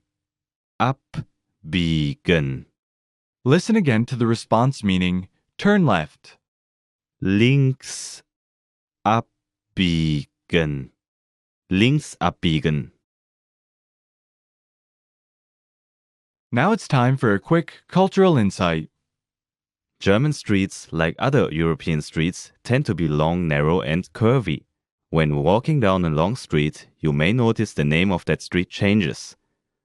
Abbiegen. Listen again to the response meaning turn left. Links abbiegen. Links abbiegen. Now it's time for a quick cultural insight. German streets, like other European streets, tend to be long, narrow, and curvy. When walking down a long street, you may notice the name of that street changes.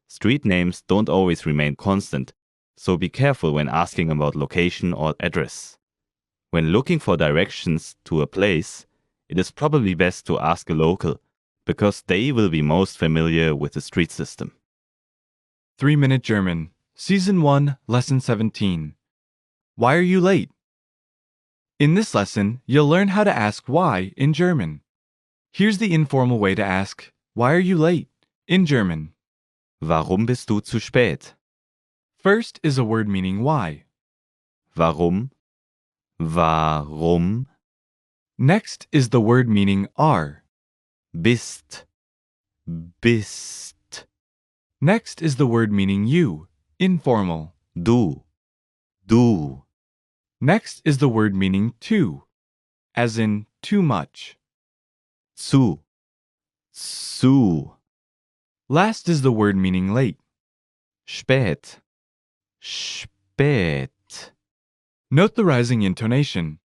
Street names don't always remain constant, so be careful when asking about location or address. When looking for directions to a place, it is probably best to ask a local, because they will be most familiar with the street system. 3-Minute German, Season 1, Lesson 17. Why are you late? In this lesson, you'll learn how to ask why in German. Here's the informal way to ask, why are you late? In German. Warum bist du zu spät? First is a word meaning why. Warum? Warum? Next is the word meaning are. Bist. Bist. Next is the word meaning you, informal. Du. Du. Next is the word meaning too, as in too much. Zu. Zu. Last is the word meaning late. Spät. Spät. Note the rising intonation.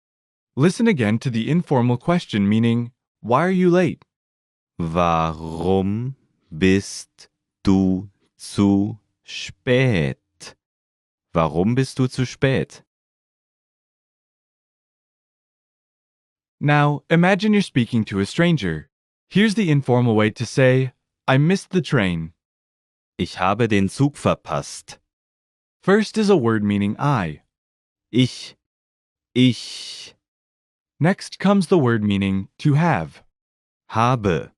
Listen again to the informal question meaning, why are you late? Warum bist du zu spät? Warum bist du zu spät? Now, imagine you're speaking to a stranger. Here's the informal way to say, I missed the train. Ich habe den Zug verpasst. First is a word meaning I. Ich Next comes the word meaning to have. habe.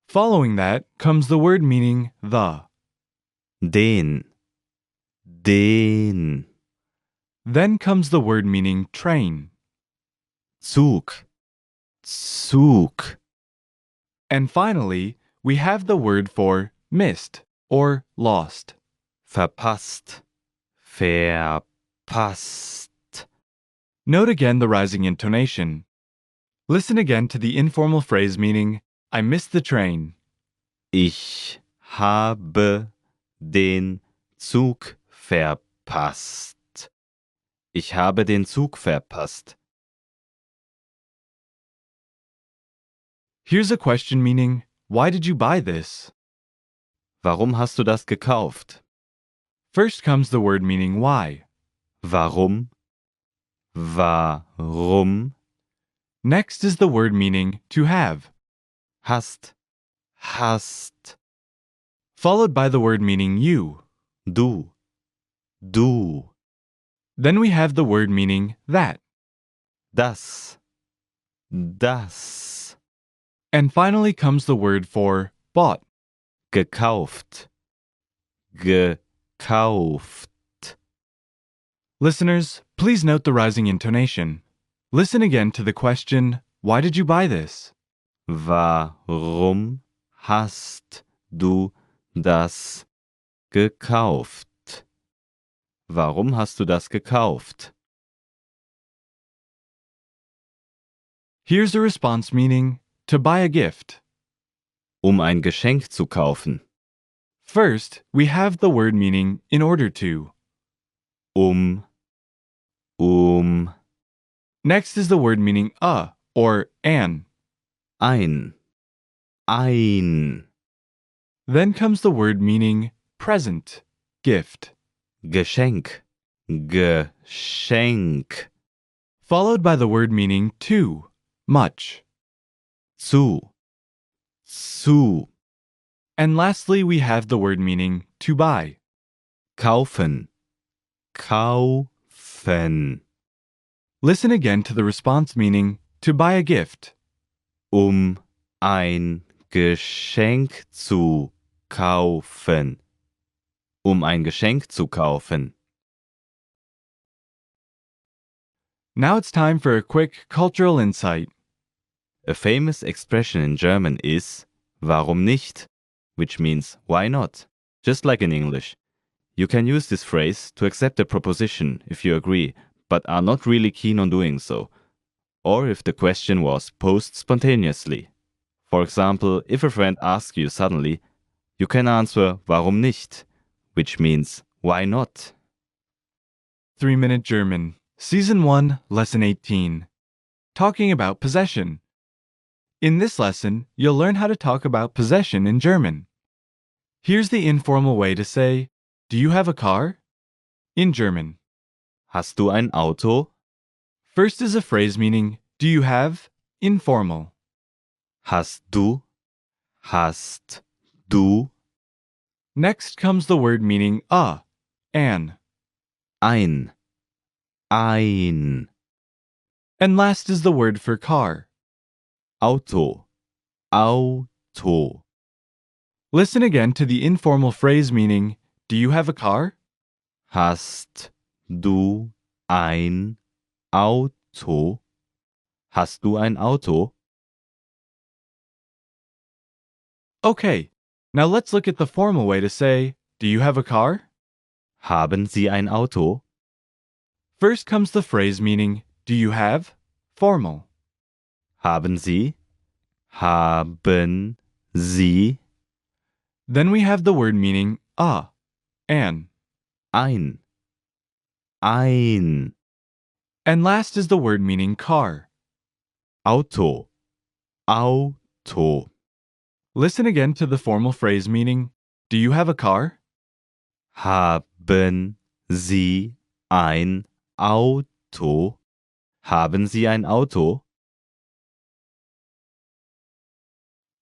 Following that comes the word meaning the. Den. Then comes the word meaning train. Zug. And finally, we have the word for missed or lost. Verpasst. Note again the rising intonation. Listen again to the informal phrase meaning, I missed the train. Ich habe den Zug verpasst. Ich habe den Zug verpasst. Here's a question meaning, why did you buy this? Warum hast du das gekauft? First comes the word meaning why. Warum? Next is the word meaning to have, Hast. followed by the word meaning you. Du. Then we have the word meaning that. Das. And finally comes the word for bought. Gekauft. Listeners, please note the rising intonation. Listen again to the question, why did you buy this? Warum hast du das gekauft? Warum hast du das gekauft? Here's a response meaning to buy a gift. Ein Geschenk zu kaufen. First, we have the word meaning in order to. Next is the word meaning a or an. Ein. Then comes the word meaning present, gift, Geschenk. followed by the word meaning to, much. Zu. And lastly, we have the word meaning to buy. Kaufen. Listen again to the response meaning to buy a gift. Ein Geschenk zu kaufen. Ein Geschenk zu kaufen. Now it's time for a quick cultural insight. A famous expression in German is warum nicht, which means why not, just like in English. You can use this phrase to accept a proposition if you agree, but are not really keen on doing so, or if the question was posed spontaneously. For example, if a friend asks you suddenly, you can answer warum nicht, which means why not. 3-Minute German, Season 1, Lesson 18. Talking about possession. In this lesson, you'll learn how to talk about possession in German. Here's the informal way to say, do you have a car? In German. Hast du ein Auto? First is a phrase meaning, do you have? Informal. Hast du? Next comes the word meaning a, an. Ein. And last is the word for car. Auto. Listen again to the informal phrase meaning, do you have a car? Hast du ein Auto? Hast du ein Auto? Okay, now let's look at the formal way to say, do you have a car? Haben Sie ein Auto? First comes the phrase meaning, do you have? Formal. Haben Sie? Then we have the word meaning a, an. Ein. And last is the word meaning car. Auto. Listen again to the formal phrase meaning, do you have a car? Haben Sie ein Auto? Haben Sie ein Auto?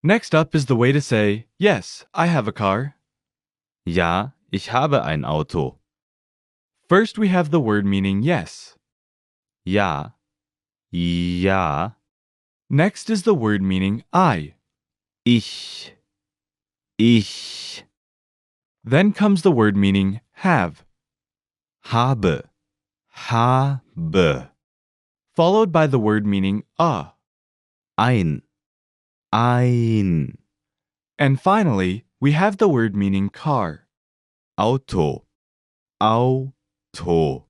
Next up is the way to say, yes, I have a car. Ja, ich habe ein Auto. First, we have the word meaning yes. Ja, ja, Next is the word meaning I. ich, ich, Then comes the word meaning have, habe, habe, followed by the word meaning a. ein, ein, And finally, we have the word meaning car. Auto, Auto.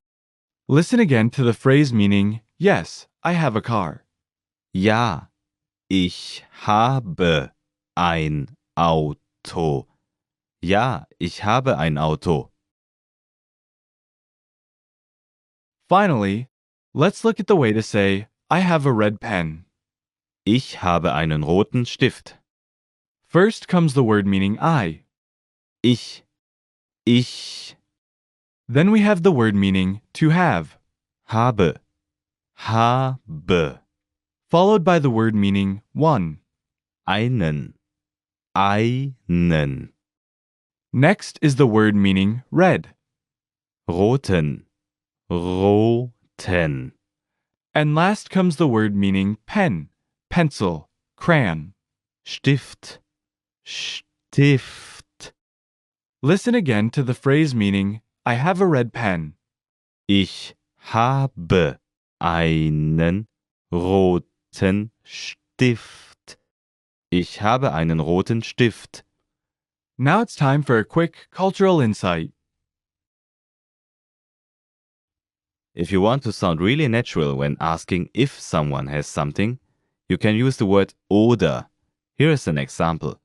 Listen again to the phrase meaning yes, I have a car. Ja, ich habe ein Auto. Ja, ich habe ein Auto. Finally, let's look at the way to say I have a red pen. Ich habe einen roten Stift. First comes the word meaning I. Ich, ich Then we have the word meaning to have, habe, habe followed by the word meaning one. einen, einen Next is the word meaning red. roten, roten. And last comes the word meaning pen, pencil, crayon. Stift, Stift. Listen again to the phrase meaning I have a red pen. Ich habe einen roten Stift. Ich habe einen roten Stift. Now it's time for a quick cultural insight. If you want to sound really natural when asking if someone has something, you can use the word oder. Here is an example.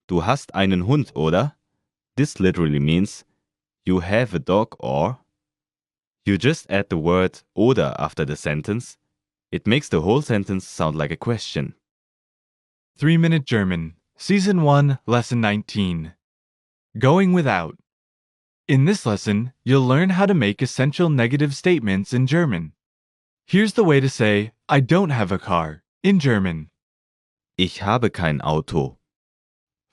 Du hast einen Hund, oder? This literally means you have a dog or. You just add the word oder after the sentence. It makes the whole sentence sound like a question. 3-Minute German, Season 1, Lesson 19. Going without. In this lesson, you'll learn how to make essential negative statements in German. Here's the way to say I don't have a car in German. Ich habe kein Auto.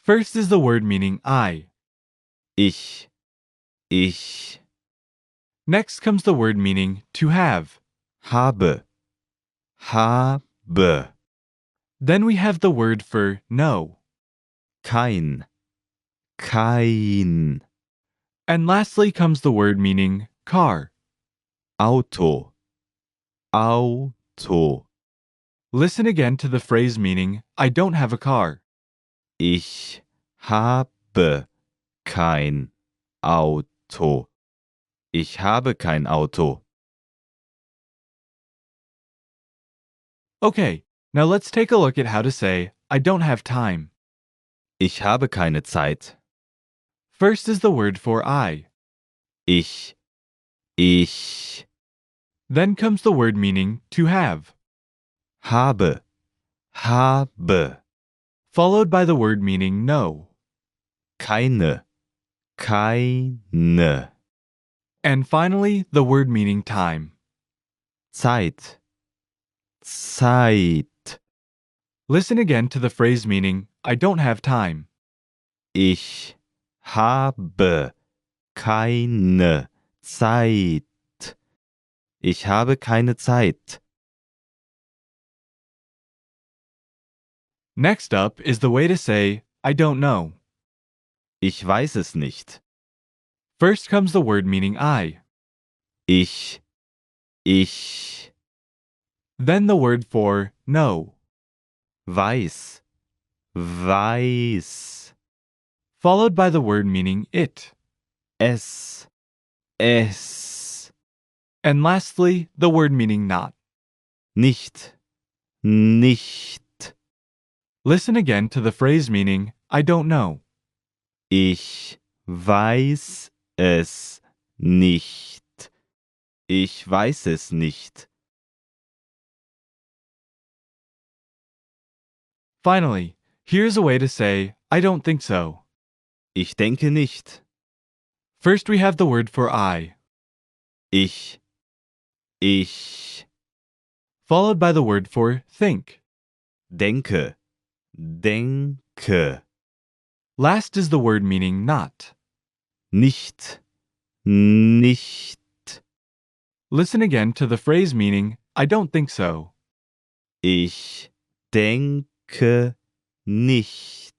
First is the word meaning I. Ich. Next comes the word meaning to have. Habe. Habe. Then we have the word for no. Kein. And lastly comes the word meaning car. Auto. Listen again to the phrase meaning I don't have a car. Ich habe kein Auto. Ich habe kein Auto. Okay, now let's take a look at how to say I don't have time. Ich habe keine Zeit. First is the word for I. Ich. Then comes the word meaning to have, Habe. followed by the word meaning no. Keine. And finally, the word meaning time. Zeit. Listen again to the phrase meaning I don't have time. Ich habe keine Zeit. Ich habe keine Zeit. Next up is the way to say I don't know. Ich weiß es nicht. First comes the word meaning I. Ich. Then the word for no, Weiß. followed by the word meaning it. Es. And lastly, the word meaning not. Nicht. Listen again to the phrase meaning I don't know. Ich weiß es nicht. Ich weiß es nicht. Finally, here's a way to say I don't think so. Ich denke nicht. First we have the word for I, Ich. followed by the word for think. Denke. Last is the word meaning not. Nicht. Listen again to the phrase meaning, I don't think so. Ich denke nicht.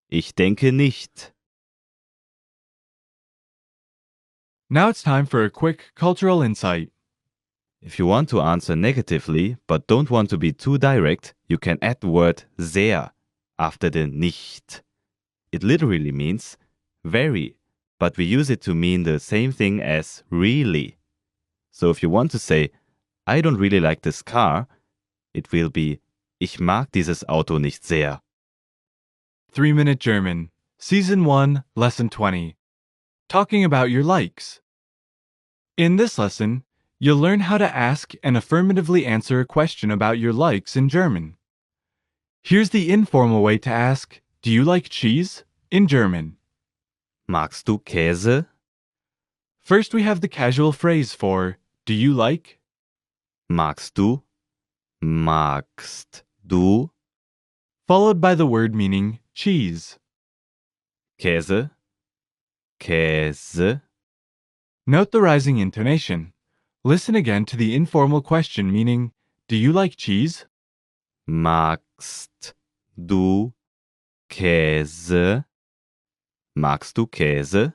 Ich denke nicht. Now it's time for a quick cultural insight. If you want to answer negatively but don't want to be too direct, you can add the word sehr after the nicht. It literally means very, but we use it to mean the same thing as really. So if you want to say, I don't really like this car, it will be, ich mag dieses Auto nicht sehr. 3-Minute German, Season 1, Lesson 20. Talking about your likes. In this lesson, you'll learn how to ask and affirmatively answer a question about your likes in German. Here's the informal way to ask, do you like cheese? In German. Magst du Käse? First, we have the casual phrase for, do you like? Magst du? Magst du? Followed by the word meaning cheese. Käse? Käse? Note the rising intonation. Listen again to the informal question meaning, do you like cheese? Magst du Käse? Magst du Käse?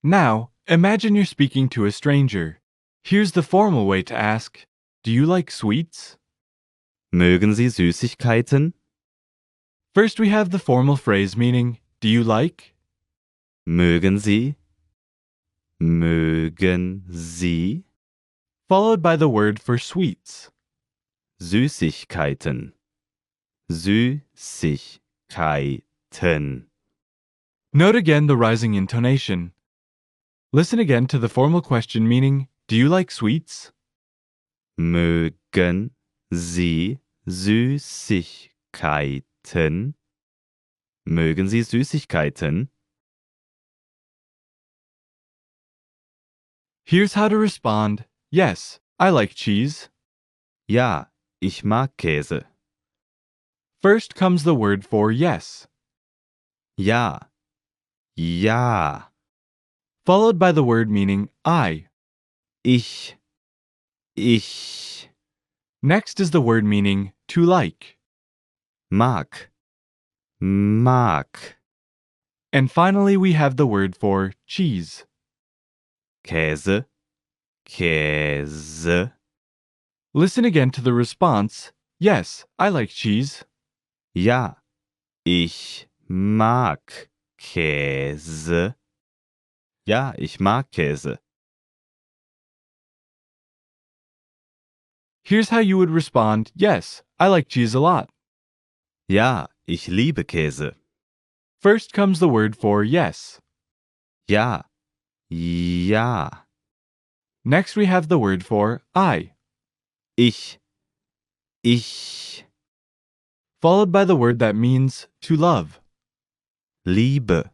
Now, imagine you're speaking to a stranger. Here's the formal way to ask, do you like sweets? Mögen Sie Süßigkeiten? First, we have the formal phrase meaning, do you like? Mögen Sie? Mögen Sie? Followed by the word for sweets. Süßigkeiten. Süßigkeiten. Note again the rising intonation. Listen again to the formal question meaning, do you like sweets? Mögen Sie Süßigkeiten? Mögen Sie Süßigkeiten? Here's how to respond, yes, I like cheese. Ja, ich mag Käse. First comes the word for yes, Ja. Ja. followed by the word meaning I. Ich. Ich. Next is the word meaning to like. Mag. Mag. And finally, we have the word for cheese. Käse. Käse. Listen again to the response, yes, I like cheese. Ja, ich mag Käse. Ja, ich mag Käse. Here's how you would respond, yes, I like cheese a lot. Ja, ich liebe Käse. First comes the word for yes. Ja. Ja. Next, we have the word for I, Ich. Ich. followed by the word that means to love. Liebe.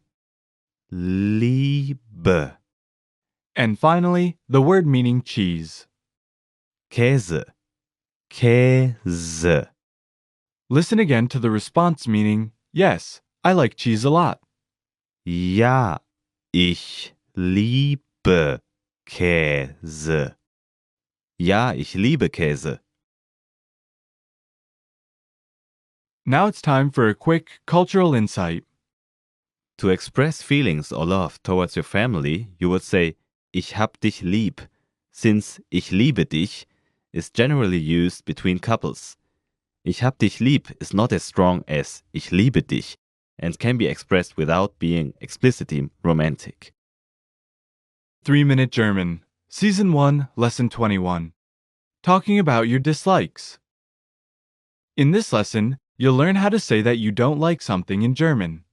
Liebe. And finally, the word meaning cheese. Käse. Käse. Listen again to the response meaning, yes, I like cheese a lot. Ja, ich liebe Käse. Ja, ich liebe Käse. Now it's time for a quick cultural insight. To express feelings or love towards your family, you would say, ich hab dich lieb, since ich liebe dich is generally used between couples. Ich hab dich lieb is not as strong as ich liebe dich and can be expressed without being explicitly romantic. 3-Minute German, Season 1, Lesson 21. Talking about your dislikes. In this lesson, you'll learn how to say that you don't like something in German.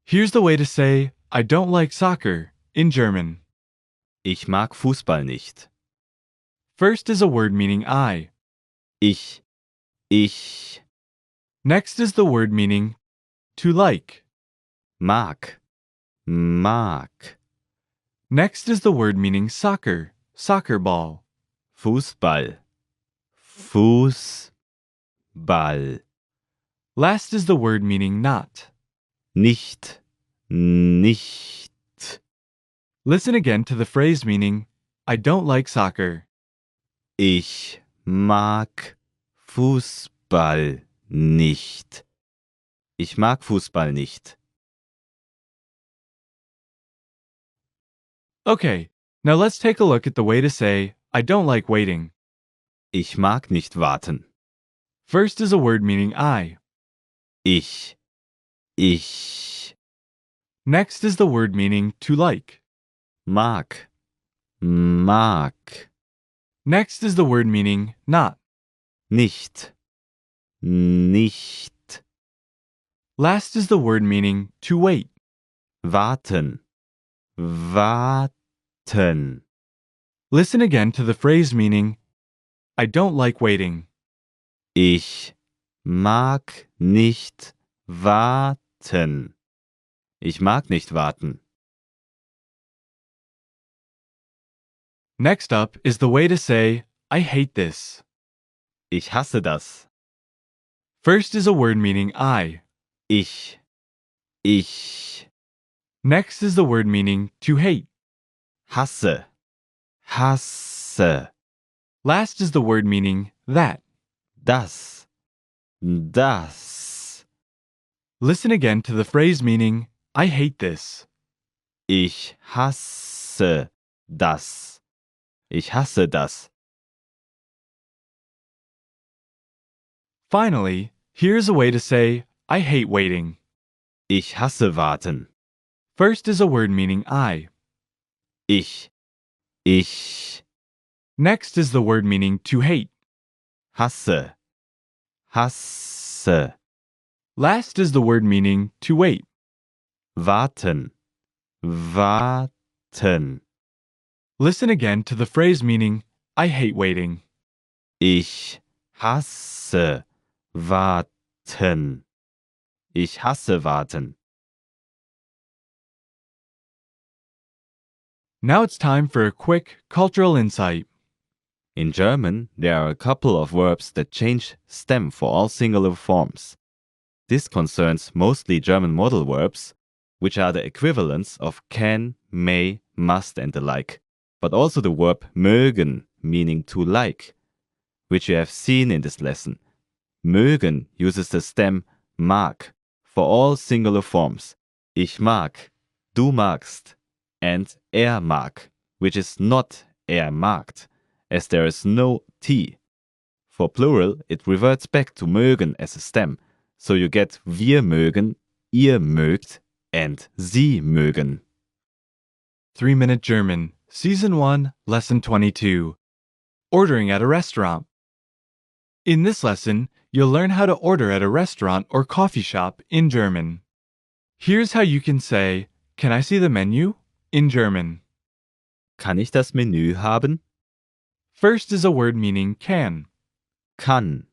Here's the way to say, I don't like soccer, in German. Ich mag Fußball nicht. First is a word meaning I. Ich. Next is the word meaning to like. Mag. Mag. Next is the word meaning soccer, soccer ball. Fußball. Fußball. Last is the word meaning not. Nicht. Nicht. Listen again to the phrase meaning, I don't like soccer. Ich mag Fußball nicht. Ich mag Fußball nicht. Okay, now let's take a look at the way to say, I don't like waiting. Ich mag nicht warten. First is a word meaning I. Ich. Ich Next is the word meaning to like. mag. Mag. Next is the word meaning not. Nicht. Nicht. Last is the word meaning to wait. Warten. Warten. Listen again to the phrase meaning, I don't like waiting. Ich mag nicht warten. Ich mag nicht warten. Next up is the way to say, I hate this. Ich hasse das. First is a word meaning I. Ich. Ich Next is the word meaning to hate. hasse. Hasse. Last is the word meaning that. Das. Das. Listen again to the phrase meaning, I hate this. Ich hasse das. Ich hasse das. Finally, here's a way to say, I hate waiting. Ich hasse warten. First is a word meaning I. Ich. Ich Next is the word meaning to hate. hasse. Hasse. Last is the word meaning to wait. Warten. Warten. Listen again to the phrase meaning, I hate waiting. Ich hasse warten. Ich hasse warten. Now it's time for a quick cultural insight. In German, there are a couple of verbs that change stem for all singular forms. This concerns mostly German modal verbs, which are the equivalents of can, may, must, and the like, but also the verb mögen, meaning to like, which you have seen in this lesson. Mögen uses the stem mag for all singular forms. Ich mag, du magst, and mag, which is not mag, as there is no T. For plural, it reverts back to mögen as a stem, so you get wir mögen, ihr mögt, and sie mögen. 3-Minute German, Season 1, Lesson 22. Ordering at a restaurant. In this lesson, you'll learn how to order at a restaurant or coffee shop in German. Here's how you can say, Can I see the menu? In German. Kann ich das Menü haben? First is a word meaning can. Kann.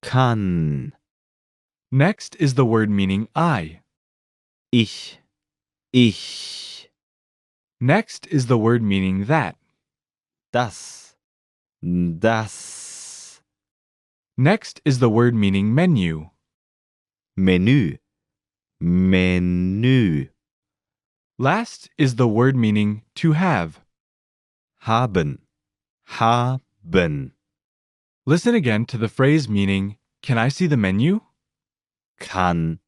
Kann. Next is the word meaning I. Ich. Ich. Next is the word meaning that. Das. Das. Next is the word meaning menu. Menü. Menü. Last is the word meaning to have. Haben. Haben. Listen again to the phrase meaning, Can I see the menu? Kann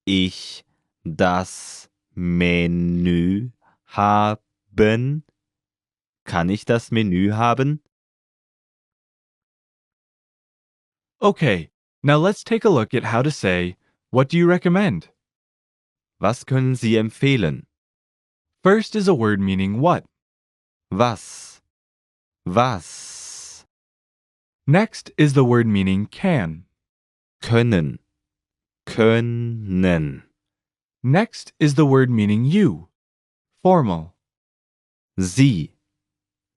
ich das Menü haben? Kann ich das Menü haben? Okay, now let's take a look at how to say, What do you recommend? Was können Sie empfehlen? First is a word meaning what. Was? Was? Next is the word meaning can. Können. Können. Next is the word meaning you. Formal. Sie.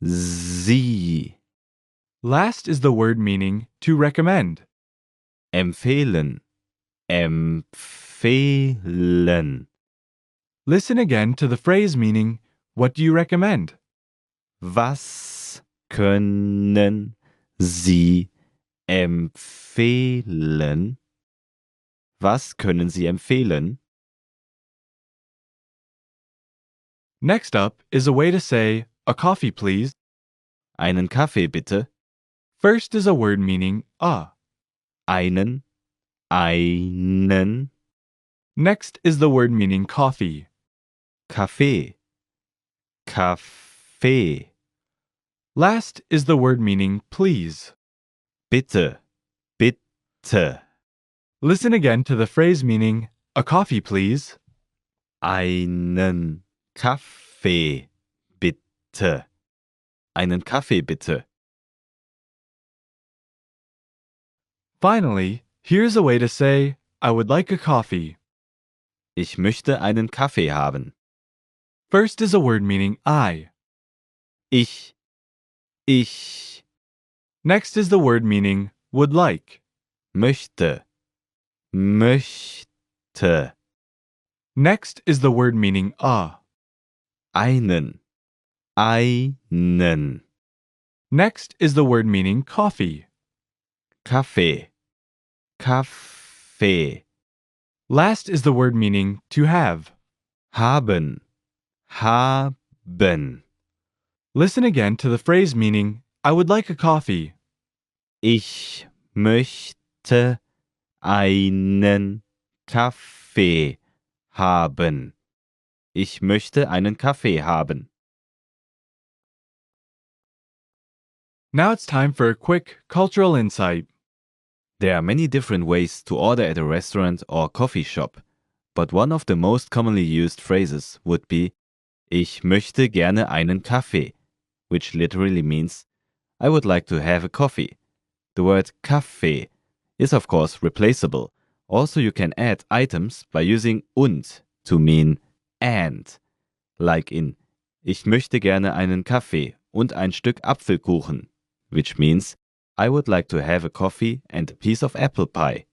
Sie. Last is the word meaning to recommend. Empfehlen. Empfehlen. Listen again to the phrase meaning, What do you recommend? Was können Sie empfehlen? Was können Sie empfehlen? Next up is a way to say, a coffee please. Einen Kaffee bitte. First is a word meaning a. Einen. Next is the word meaning coffee. Kaffee. Kaffee. Last is the word meaning please. Bitte. Bitte. Listen again to the phrase meaning, a coffee please. Einen Kaffee bitte. Einen Kaffee bitte. Finally, here's a way to say, I would like a coffee. Ich möchte einen Kaffee haben. First is a word meaning I. Ich. Next is the word meaning would like. Möchte. Möchte. Next is the word meaning a. Einen. Next is the word meaning coffee. Kaffee. Kaffee. Last is the word meaning to have. Haben. Listen again to the phrase meaning, I would like a coffee. Ich möchte einen Kaffee haben. Ich möchte einen Kaffee haben. Now it's time for a quick cultural insight. There are many different ways to order at a restaurant or coffee shop, but one of the most commonly used phrases would be Ich möchte gerne einen Kaffee, which literally means I would like to have a coffee. The word Kaffee is of course replaceable. Also, you can add items by using und to mean and, like in Ich möchte gerne einen Kaffee und ein Stück Apfelkuchen, which means I would like to have a coffee and a piece of apple pie.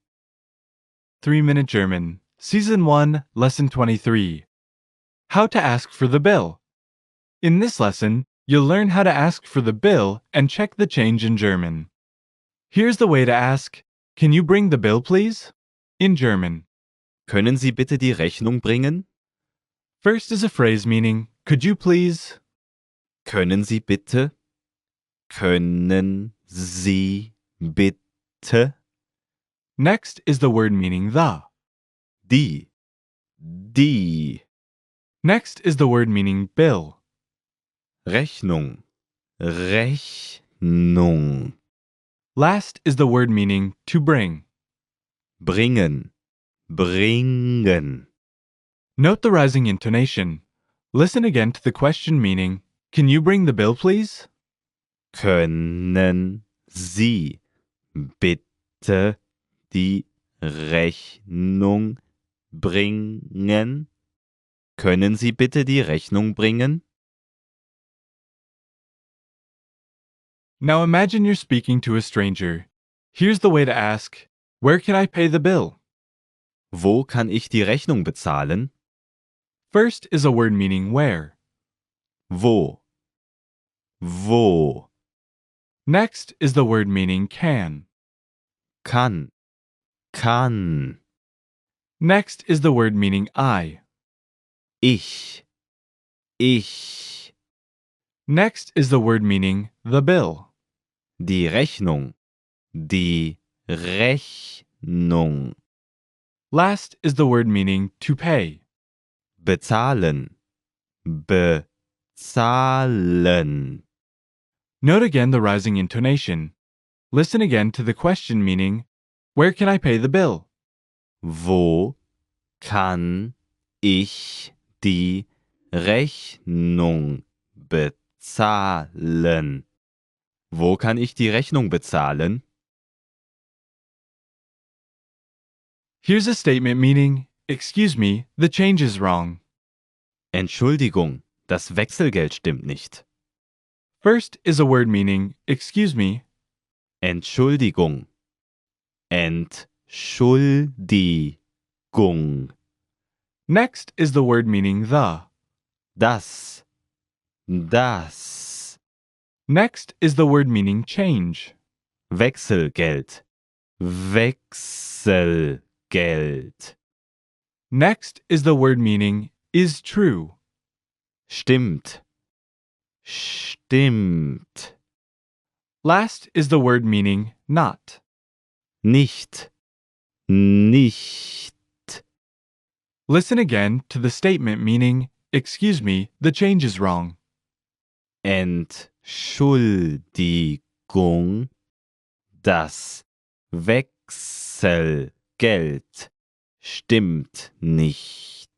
3-Minute German, Season 1, Lesson 23. How to ask for the bill. In this lesson, you'll learn how to ask for the bill and check the change in German. Here's the way to ask, can you bring the bill please? In German. Können Sie bitte die Rechnung bringen? First is a phrase meaning, could you please? Können Sie bitte? Können Sie bitte? Next is the word meaning the. Die. Next is the word meaning bill. Rechnung. Last is the word meaning to bring. Bringen. Note the rising intonation. Listen again to the question meaning, can you bring the bill please? Können Sie bitte die Rechnung bringen? Können Sie bitte die Rechnung bringen? Now imagine you're speaking to a stranger. Here's the way to ask, where can I pay the bill? Wo kann ich die Rechnung bezahlen? First is a word meaning where. Wo. Next is the word meaning can. Kann. Next is the word meaning I. Ich. Next is the word meaning the bill. Die Rechnung. Last is the word meaning to pay. Bezahlen. Note again the rising intonation. Listen again to the question meaning, where can I pay the bill? Wo kann ich die Rechnung bezahlen? Wo kann ich die Rechnung bezahlen? Here's a statement meaning, excuse me, the change is wrong. Entschuldigung, das Wechselgeld stimmt nicht. First is a word meaning, excuse me. Entschuldigung. Next is the word meaning the. Das. Next is the word meaning change. Wechselgeld. Next is the word meaning is true. Stimmt. Stimmt. Last is the word meaning not. Nicht. Nicht. Listen again to the statement meaning, excuse me, the change is wrong. Entschuldigung, das Wechselgeld stimmt nicht.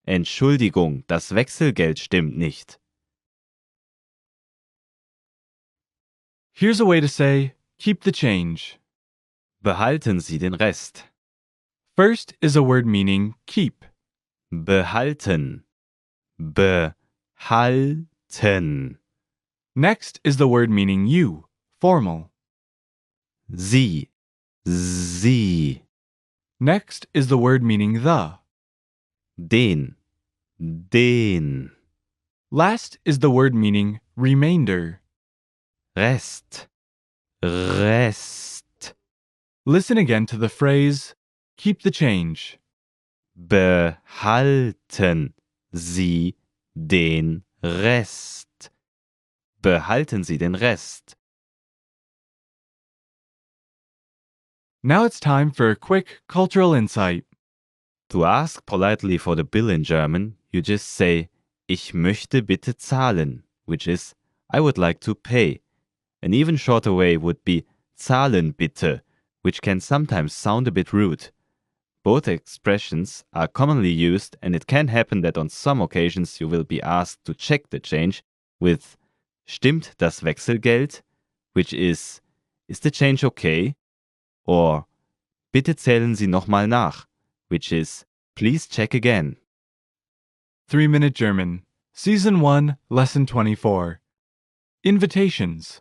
Entschuldigung, das Wechselgeld stimmt nicht. Here's a way to say, keep the change. Behalten Sie den Rest. First is a word meaning keep. Behalten. Behalten. Next is the word meaning you, formal. Sie. Sie. Next is the word meaning the. Den. Den. Last is the word meaning remainder. Rest. Rest. Listen again to the phrase, keep the change. Behalten Sie den Rest. Behalten Sie den Rest. Now it's time for a quick cultural insight. To ask politely for the bill in German, you just say, Ich möchte bitte zahlen, which is, I would like to pay. An even shorter way would be zahlen bitte, which can sometimes sound a bit rude. Both expressions are commonly used, and it can happen that on some occasions you will be asked to check the change with Stimmt das Wechselgeld? Which is the change okay? Or Bitte zählen Sie nochmal nach, which is please check again. 3-Minute German, Season 1, Lesson 24. Invitations.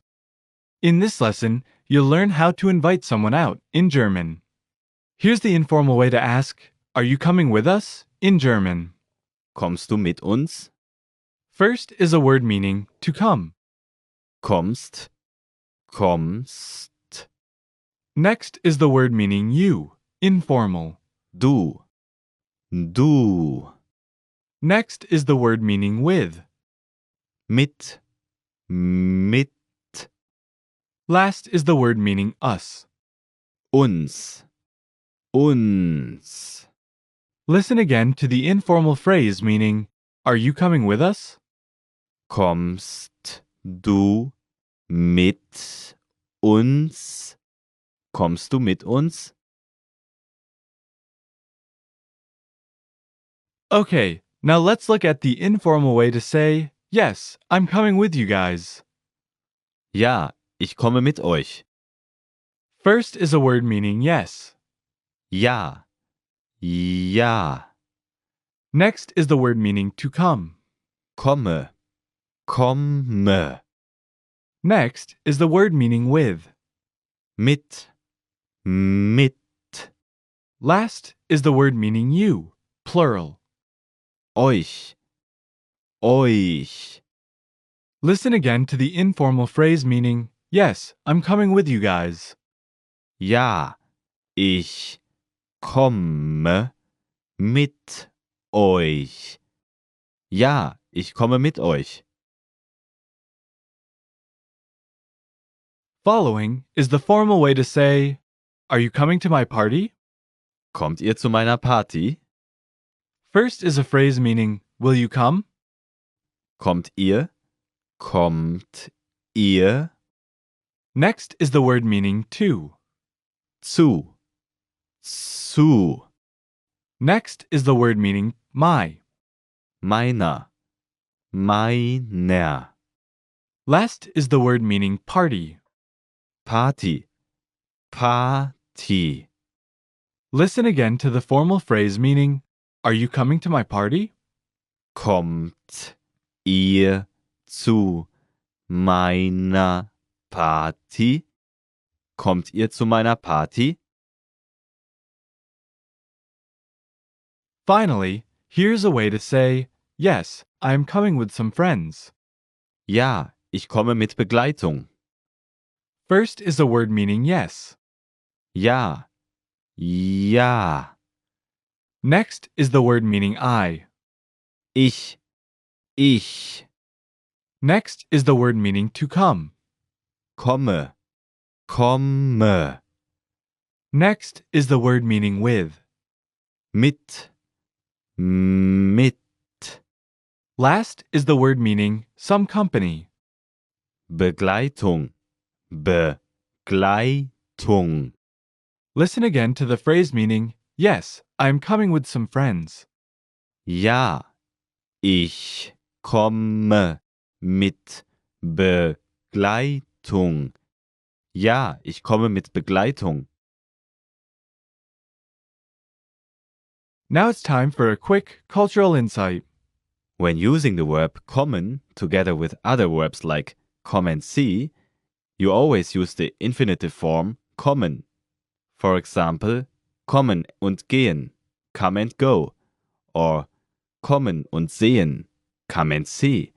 In this lesson, you'll learn how to invite someone out in German. Here's the informal way to ask, are you coming with us? In German. Kommst du mit uns? First is a word meaning to come. Kommst. Kommst. Next is the word meaning you, informal. Du. Du. Next is the word meaning with. Mit. Mit. Last is the word meaning us. Uns. Uns. Listen again to the informal phrase meaning, are you coming with us? Kommst du mit uns? Kommst du mit uns? Okay, now let's look at the informal way to say, yes, I'm coming with you guys. Ja, ich komme mit euch. First is a word meaning yes. Ja. Ja. Next is the word meaning to come. Komme. Komme. Next is the word meaning with. Mit. Mit. Last is the word meaning you, plural. Euch. Euch. Listen again to the informal phrase meaning, yes, I'm coming with you guys. Ja, ich komme mit euch. Ja, ich komme mit euch. Following is the formal way to say, are you coming to my party? Kommt ihr zu meiner Party? First is a phrase meaning, will you come? Kommt ihr? Kommt ihr? Next is the word meaning to. Zu. Zu. Next is the word meaning my. Meiner. Meiner. Last is the word meaning party. Party. Party. Listen again to the formal phrase meaning, are you coming to my party? Kommt ihr zu meiner Party? Kommt ihr zu meiner Party? Finally, here's a way to say, yes, I am coming with some friends. Ja, ich komme mit Begleitung. First is a word meaning yes. Ja. Ja. Next is the word meaning I. Ich. Ich Next is the word meaning to come. komme. Komme. Next is the word meaning with. Mit. Mit. Last is the word meaning some company. Begleitung. Begleitung. Listen again to the phrase meaning, yes, I am coming with some friends. Ja, ich komme mit Begleitung. Ja, ich komme mit Begleitung. Now it's time for a quick cultural insight. When using the verb kommen together with other verbs like come and see, you always use the infinitive form kommen. For example, kommen und gehen, come and go, or kommen und sehen, come and see.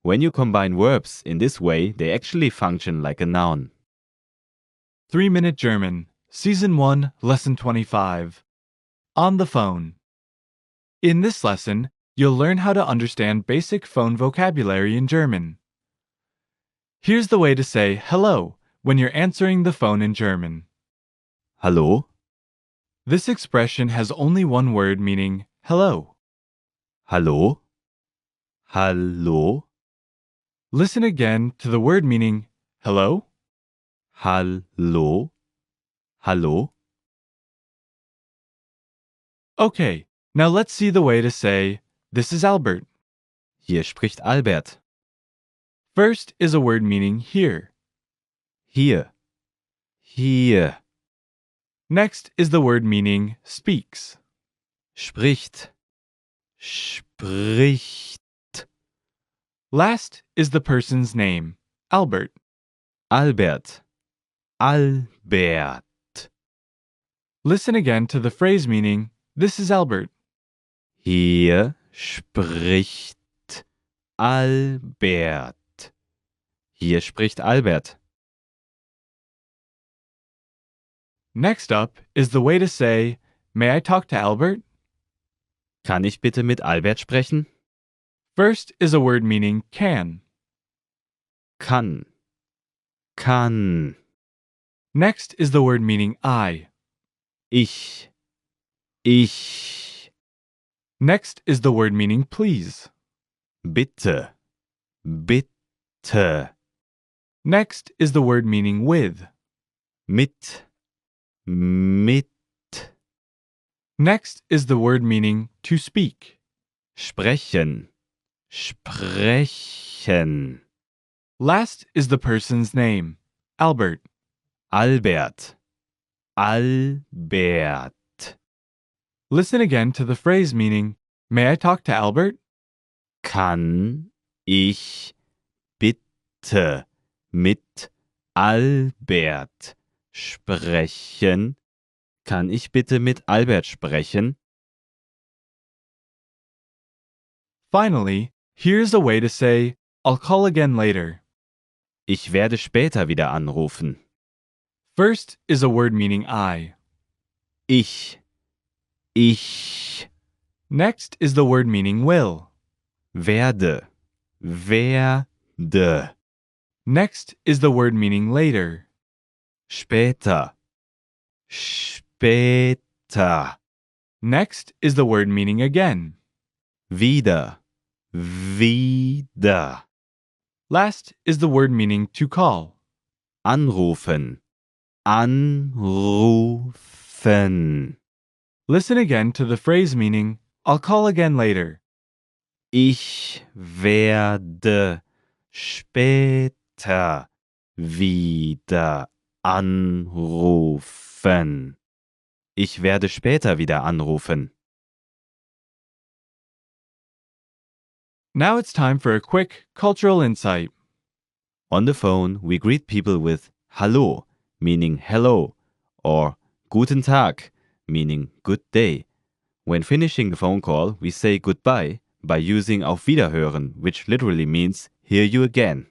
When you combine verbs in this way, they actually function like a noun. 3-Minute German, Season 1, Lesson 25. On the phone. In this lesson, you'll learn how to understand basic phone vocabulary in German. Here's the way to say hello when you're answering the phone in German. Hallo? This expression has only one word meaning hello. Hallo? Hallo? Listen again to the word meaning hello. Hallo? Hallo? Okay, now let's see the way to say this is Albert. Hier spricht Albert. First is a word meaning here. Hier. Hier. Next is the word meaning speaks. Spricht. Spricht. Last is the person's name, Albert. Albert. Albert. Listen again to the phrase meaning this is Albert. Hier spricht Albert. Hier spricht Albert. Next up is the way to say, may I talk to Albert? Kann ich bitte mit Albert sprechen? First is a word meaning can. Kann. Kann. Next is the word meaning I. Ich. Ich. Next is the word meaning please. Bitte. Bitte. Next is the word meaning with. Mit. Mit. Next is the word meaning to speak. Sprechen. Sprechen. Last is the person's name, Albert. Albert. Albert. Listen again to the phrase meaning, may I talk to Albert? Kann ich bitte mit Albert sprechen? Kann ich bitte mit Albert sprechen? Finally, here's a way to say, I'll call again later. Ich werde später wieder anrufen. First is a word meaning I. Ich. Ich. Next is the word meaning will. Werde. Werde. Next is the word meaning later. Später. Später. Next is the word meaning again. Wieder. Wieder. Last is the word meaning to call. Anrufen. Anrufen. Listen again to the phrase meaning, I'll call again later. Ich werde später wieder anrufen. Ich werde später wieder anrufen. Now it's time for a quick cultural insight. On the phone, we greet people with Hallo, meaning hello, or Guten Tag, meaning good day. When finishing the phone call, we say goodbye by using Auf Wiederhören, which literally means hear you again.